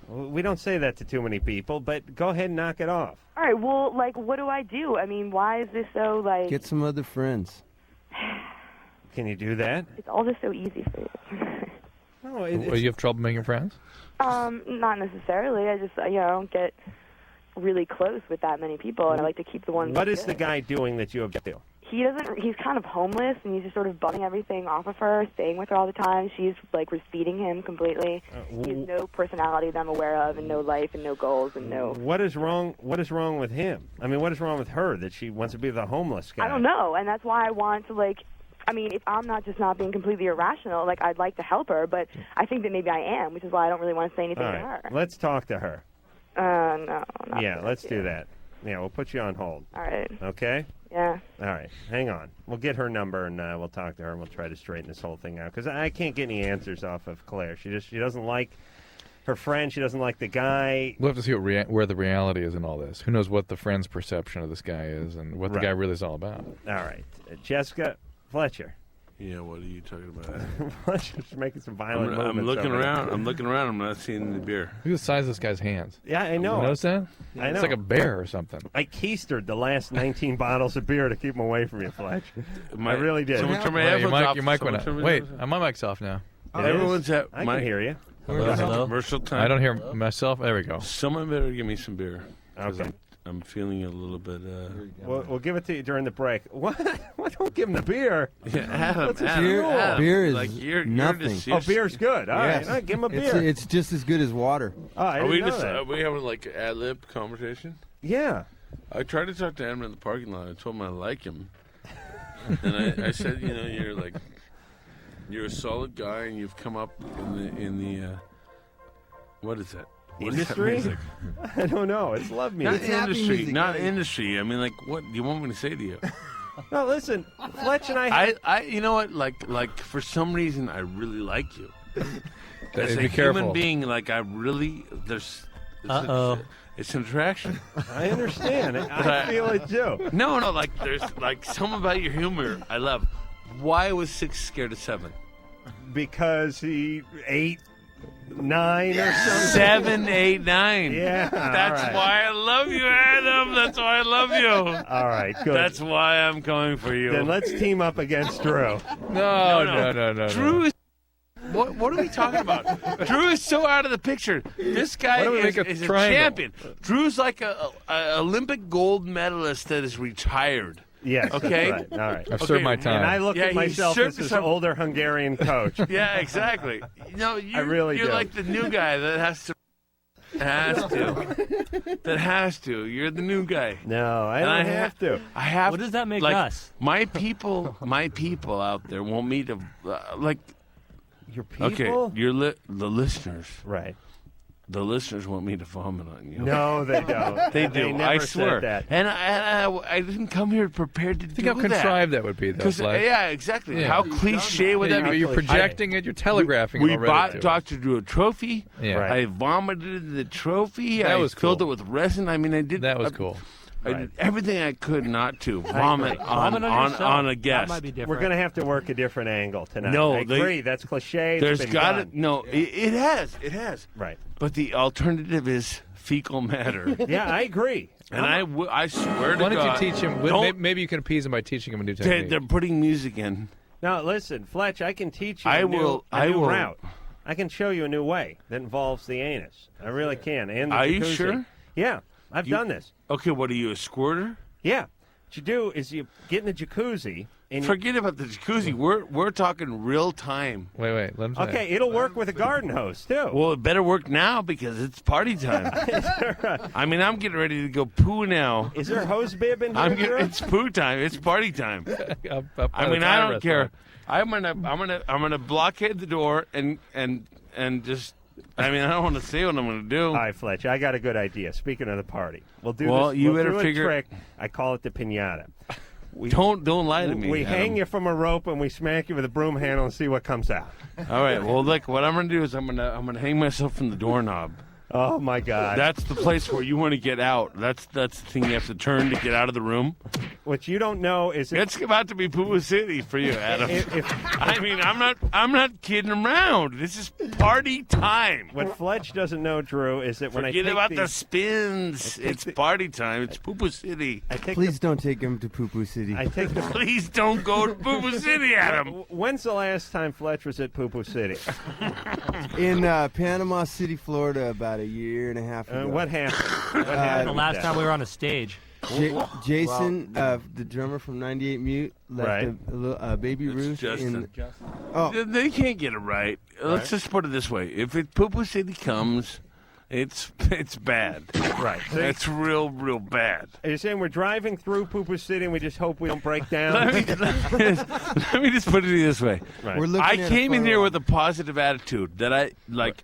We don't say that to too many people, but go ahead and knock it off. All right, well, like, what do I do? I mean, why is this so, like... Get some other friends. Can you do that? It's all just so easy for you. No, You have trouble making friends? Not necessarily. I just, don't get really close with that many people, and I like to keep the ones... What that are is the good. guy doing that you object to? He's kind of homeless, and he's just sort of bumming everything off of her, staying with her all the time. She's, like, feeding him completely. He has no personality that I'm aware of, and no life, and no goals, and no... What is wrong with him? I mean, what is wrong with her that she wants to be with a homeless guy? I don't know, and that's why I want to, like... I mean, if I'm not just not being completely irrational, like, I'd like to help her, but I think that maybe I am, which is why I don't really want to say anything All to right. her. Let's talk to her. No. Not Yeah, let's do that. Yeah, we'll put you on hold. All right. Okay? Yeah. All right. Hang on. We'll get her number, and we'll talk to her, and we'll try to straighten this whole thing out. Because I can't get any answers off of Claire. She doesn't like her friend. She doesn't like the guy. We'll have to see where the reality is in all this. Who knows what the friend's perception of this guy is and what the guy really is all about. All right. Jessica Fletcher. Yeah, what are you talking about? Just making some violent movements. I'm looking over around. there. I'm looking around. I'm not seeing any beer. Look at the size of this guy's hands. Yeah, I know. You notice that? I know. It's like a bear or something. I keistered the last 19 bottles of beer to keep them away from you, Fletch. I really did. Someone turn my Wait, headphones off. your mic went Someone out. turn Wait, my my mic's off now. Everyone's at I my. can hear you. Hello? Commercial time. I don't hear myself. There we go. Someone better give me some beer. 'Cause Okay. I'm feeling a little bit. We'll give it to you during the break. What? Don't give him the beer. Yeah, Adam, What's this Adam, rule? Adam. Beer is Like, you're nothing. just- Oh, beer's good. All right, Yes. give him a It's, beer. it's just as good as water. Oh, I Are didn't we know just? that. Are we having like an ad-lib conversation? Yeah. I tried to talk to Adam in the parking lot. I told him I like him, and I said, you're a solid guy, and you've come up in the what is that? What is that Industry? music? I don't know. It's love Not music. industry. Not industry. I mean, like, what do you want me to say to you? No, listen, Fletch and I. I you know what? Like for some reason, I really like you. As Be a careful. human being, like I really there's. Uh-oh. It's an attraction. I understand. I feel it too. No, like there's like something about your humor I love. Why was 6 scared of 7? Because he ate 9 or something. 7, 8, 9. Yeah. That's all right. why I love you, Adam. That's why I love you. All right, good. That's why I'm coming for you. Then let's team up against Drew. No. Drew is. What are we talking about? Drew is so out of the picture. This guy Why don't we make a is a triangle? champion. Drew's like a Olympic gold medalist that is retired. Yes. Okay. That's right. All right. I've served my time. And I look Yeah, at he myself served as his some- older Hungarian coach. Yeah, exactly. You're do. like the new guy that has to. That has to. You're the new guy. No, I And don't I have to. I have. What does that make like, us? My people out there want me to like. Your people? Okay, the listeners. Right. The listeners want me to vomit on you. No, they don't. They do. They never I said swear. that. And I didn't come here prepared to do Think how that. contrived that would be, though. 'Cause, Fletch. yeah, exactly. Yeah. How cliche would that be? You're projecting it. You're telegraphing We it already. bought to us. Dr. Drew a trophy. Yeah. I vomited the trophy. That I was filled cool. it with resin. I mean, I did. That was cool. I did everything I could not to agree. vomit Vomit on yourself. on a That guest. might be different. We're going to have to work a different angle tonight. No, I agree. That's cliche. It's There's been got done. to no. It has. It has. Right. But the alternative is fecal matter. Yeah, I agree. And I swear to Why don't God. you teach him? Maybe you can appease him by teaching him a new technique. They're putting music in. Now, listen, Fletch, I can teach you I a new will. route. I can show you a new way that involves the anus. I really can. And the Are you jacuzzi. sure? Yeah, I've done this. Okay, what are you, a squirter? Yeah. What you do is you get in the jacuzzi and Forget about the jacuzzi. We're talking real time. Wait. Let him finish. Okay, it'll work with a garden hose too. Well, it better work now because it's party time. I mean, I'm getting ready to go poo now. Is there a hose bib in here? Drew? It's poo time. It's party time. I mean, I don't care. I'm gonna blockade the door and just. I mean, I don't want to say what I'm going to do. All right, Fletch, I got a good idea. Speaking of the party, we'll do Well, this. you we'll better do figure- a trick. I call it the piñata. Don't lie to me. We Adam. hang you from a rope and we smack you with a broom handle and see what comes out. All right. Well, look, what I'm going to do is I'm gonna hang myself from the doorknob. Oh my God! That's the place where you want to get out. That's the thing you have to turn to get out of the room. What you don't know is It's about to be Poo City for you, Adam. if I mean, I'm not kidding around. This is party time. what Fletch doesn't know, Drew, is that when I Forget take about these, the spins. It's party time. It's Poo City. I take Please don't take him to Poo Poo City. I take the. Please don't go to Poo City, Adam. When's the last time Fletch was at Poo Poo City? In Panama City, Florida, about a year and a half ago. What happened? What happened The with last that? time we were on a stage. Jason, the drummer from 98 Mute, left Right. a little baby Ruth in. Oh, They can't get it right. Let's just put it this way: if Poo City comes, it's bad. Right. So It's real bad. are you saying we're driving through Poo Poo City and we just hope we don't break down? Let me just put it this way. Right. we're looking I at a came in photo. here with a positive attitude that I like.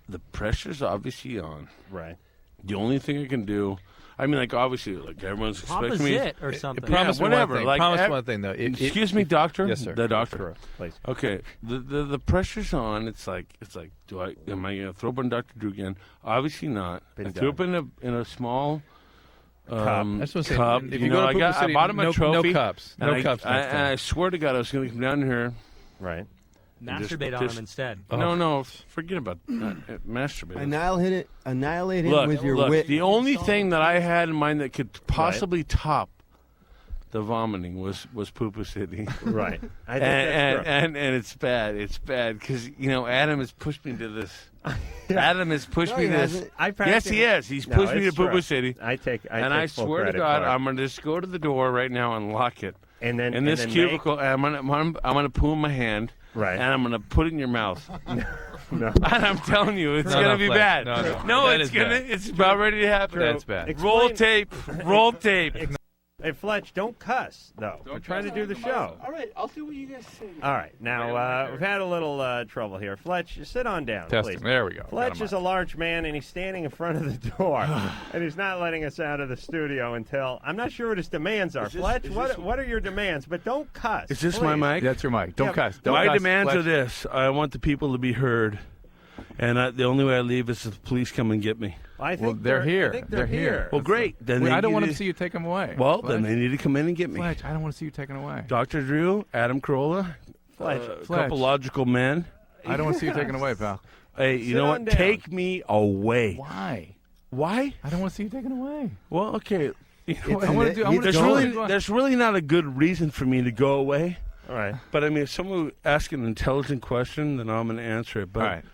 The pressure's obviously on. Right. The only thing I can do, I mean, like obviously, like everyone's expecting me. Opposite or something. Promise me whatever. one thing. Like, Promise one thing, though. Excuse me, doctor. Yes, sir. The doctor. Sure, please. Okay. The pressure's on. It's like am I gonna throw up on Dr. Drew again? Obviously not. Been I threw up in a small Cup. That's what I'm saying. Cup. If you go to I Poopa City, bought him a no trophy. cups. And No cups next time. I swear to God, I was going to come down here. Right. Masturbate on him instead. No, forget about masturbate. Annihilate him Look, with your look, wit. the only thing that I had in mind that could possibly top the vomiting was Poopa City. Right. I think that's true. and it's bad. It's bad because Adam has pushed me to this. Adam has pushed me to this. Yes, he has. He's pushed me to Poopa City. I take I full swear to credit God, for it. I'm gonna just go to the door right now and lock it. And then in this and then cubicle, I'm gonna poo in my hand. Right. And I'm gonna put it in your mouth. No. And I'm telling you, it's gonna be Fletch. bad. No, that it's is gonna. bad. It's about ready to happen. That's bad. Roll tape. Roll tape. Hey, Fletch, don't cuss, though. We're trying to do the show. All right, I'll do what you guys say. All right. Now, we've had a little trouble here. Fletch, sit on down, Testing. please. There we go. Fletch is a large man, and he's standing in front of the door, and he's not letting us out of the studio until... I'm not sure what his demands are. Fletch, what are your demands? But don't cuss. Is this please. my mic? That's your mic. Don't cuss. Don't My cuss, demands Fletch. are this: I want the people to be heard, and the only way I leave is if the police come and get me. I think Well, they're here. I think They're here. Well, great. Then Wait, they I don't need want to to- see you take them away. Well, Fletch. then they need to come in and get me. Fletch, I don't want to see you taken away. Dr. Drew, Adam Carolla, Fletch. couple logical men. I don't want to see you taken away, pal. Hey, you Sit know on what? down. Take me away. Why? Why? I don't want to see you taken away. Well, okay. You know what? I want to do. I want to There's really not a good reason for me to go away. All right. But I mean, if someone asks an intelligent question, then I'm going to answer it. But All right.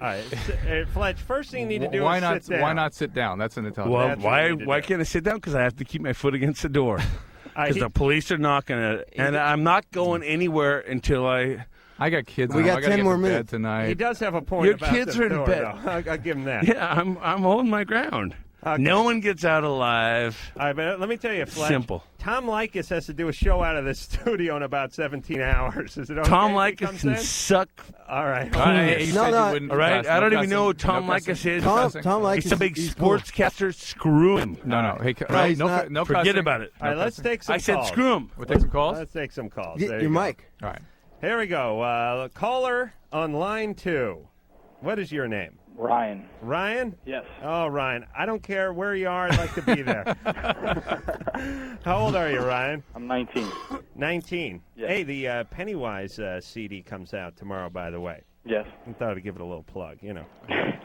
All right. Fletch, first thing you need to do Why is not? sit down. Why not sit down? That's an intelligent. well, That's what you why need to why do. can't I sit down? Because I have to keep my foot against the door. Because he- the police are knocking at it, and I'm not going anywhere until I got kids. We home. got I gotta 10 get more to bed minutes. tonight. He does have a point Your about kids the are in door, bed. though. I'll give him that. Yeah, I'm holding my ground. Okay. No one gets out alive. All right, but let me tell you, Fletch. Simple. Tom Likas has to do a show out of this studio in about 17 hours. Is it okay? Tom if he Likas comes can in? suck. All right. He said you wouldn't All right, cuss. I No don't even cussing. know who Tom No Likas cussing. is. Tom Likas, He's a big he's cool. sportscaster. Screw him. No. Hey, No, he's no, not. no Forget cussing. about it. All right, let's take some I said calls. screw him. We'll take some calls. Let's take some calls. Get There your you go. mic. All right. Here we go. Caller on line 2. What is your name? Ryan. Ryan? Yes. Oh, Ryan. I don't care where you are. I'd like to be there. How old are you, Ryan? I'm 19. 19. Yes. Hey, the Pennywise CD comes out tomorrow, by the way. Yes. I thought I'd give it a little plug, you know.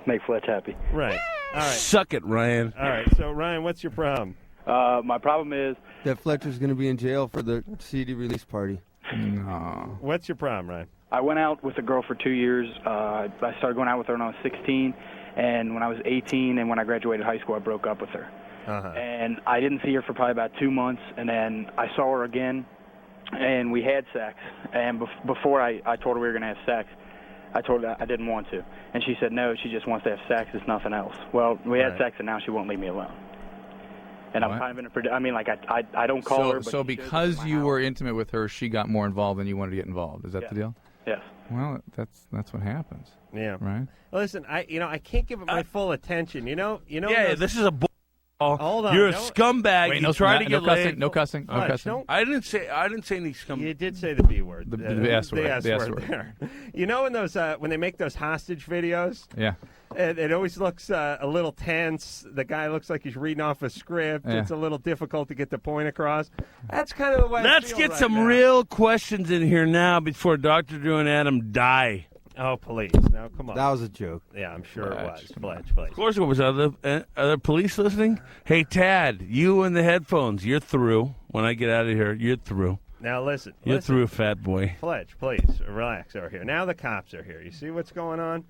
Make Fletch happy. Right. All right. Suck it, Ryan. All right. So, Ryan, what's your problem? My problem is That Fletcher's going to be in jail for the CD release party. No. What's your problem, Ryan? I went out with a girl for 2 years. I started going out with her when I was 16, and when I was 18 and when I graduated high school, I broke up with her. Uh-huh. And I didn't see her for probably about 2 months, and then I saw her again, and we had sex. And before I told her we were going to have sex, I told her I didn't want to. And she said, no, she just wants to have sex. It's nothing else. Well, we had Right. sex, and now she won't leave me alone. And I'm What? kind of in a I mean, like, I don't call her. But So she shows up because at my you house. were intimate with her, she got more involved than you wanted to get involved. Is that Yeah. the deal? Yes. Well, that's what happens. Yeah. Right. Listen, I can't give it my full attention. You know. Yeah, those- this is a bull. Hold on. You're a don't- scumbag. Wait, you no, try to no get cussing, laid. no cussing, no Fletch, cussing. don't- I didn't say any scum. You did say the B word. The S word, The S the S word word. there. You know when those when they make those hostage videos, Yeah. it always looks a little tense. The guy looks like he's reading off a script. Yeah. It's a little difficult to get the point across. That's kind of the way. Let's I feel get right some now. real questions in here now before Dr. Drew and Adam die. Oh, please! Now, come on. That was a joke. Yeah, I'm sure it was. Fletch, Of course it was. Are the police listening? Hey, Tad, you and the headphones, you're through. When I get out of here, you're through. Now listen. You're listen. through, fat boy. Fletch, please relax over here. Now the cops are here. You see what's going on?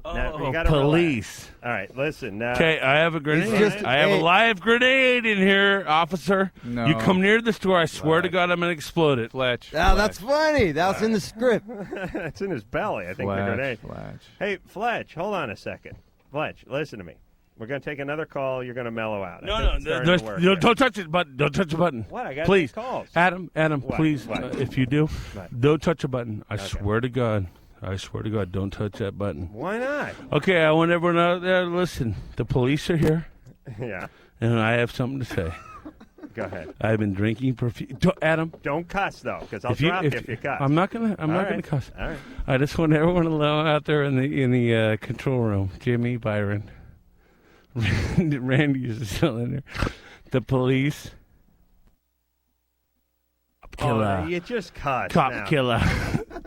Now, you Oh, gotta police. relax. All right, listen. Okay, I have a grenade. just- I have a hey. live grenade in here, officer. No. You come near this door, I swear to God, I'm going to explode it. Fletch. Ah, that's funny. That was in the script. It's in his belly, I think, the grenade. Fletch. Hey, Fletch, hold on a second. Fletch, listen to me. We're going to take another call. You're going to mellow out. No, I think no, it's starting to work no, here. don't touch it, button. Don't touch the button. What? I got please, calls. Adam, What? please, What? if you do, What? don't touch a button. I Okay. swear to God. I swear to God, don't touch that button. Why not? Okay, I want everyone out there to listen. The police are here, Yeah, and I have something to say. go ahead. I've been drinking Adam, Don't cuss, though, because I'll drop you if you cuss. I'm not gonna. I'm All not right. gonna cuss. All right. I just want everyone out there in the control room. Jimmy, Byron, Randy is still in there. The police. Killer. Oh, you just cuss. Cop now. killer.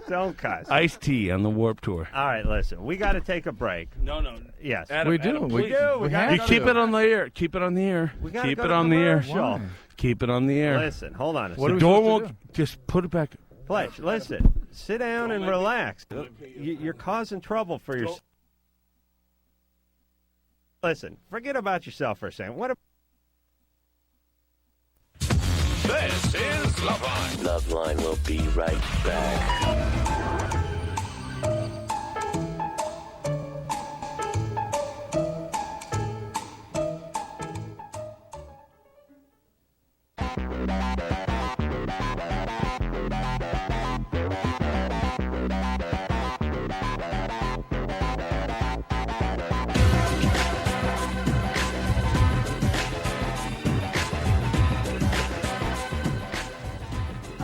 Don't cuss. Ice-T on the Warp Tour. All right, listen. We got to take a break. No. Yes. Adam, We do. We do. We got You keep it on the air. Keep it on the air. We gotta Keep go it to on the air. commercial. Keep it on the air. Listen, hold on a The second. door won't. Just put it back. Fletch, listen. Sit down and relax. You're causing trouble for yourself. Listen, forget about yourself for a second. What? This is Loveline. Loveline will be right back.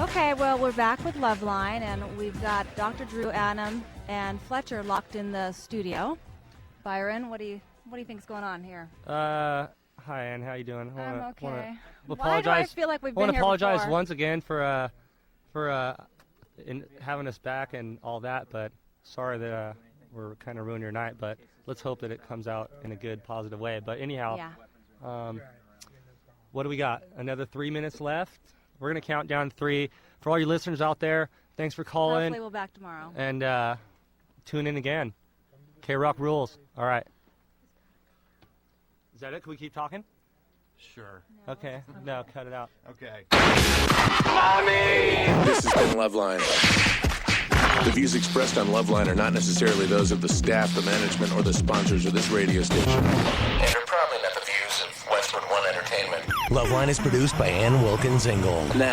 Okay, well, we're back with Loveline, and we've got Dr. Drew, Adam, and Fletcher locked in the studio. Byron, what do you think's going on here? Hi, Ann. How you doing? I'm okay. Apologize. Why do I feel like we've been I want here to apologize before? once again for in having us back and all that, but sorry that we're kind of ruining your night. But let's hope that it comes out in a good, positive way. But anyhow, what do we got? Another 3 minutes left. We're gonna count down 3. For all your listeners out there, thanks for calling. Hopefully we'll back tomorrow. And tune in again. K-Rock rules. All right. Is that it? Can we keep talking? Sure. Okay. No, cut it out. Okay. This has been Loveline. The views expressed on Loveline are not necessarily those of the staff, the management, or the sponsors of this radio station. And are probably not the views of Westwood One Entertainment. Loveline is produced by Ann Wilkins Ingle. Now.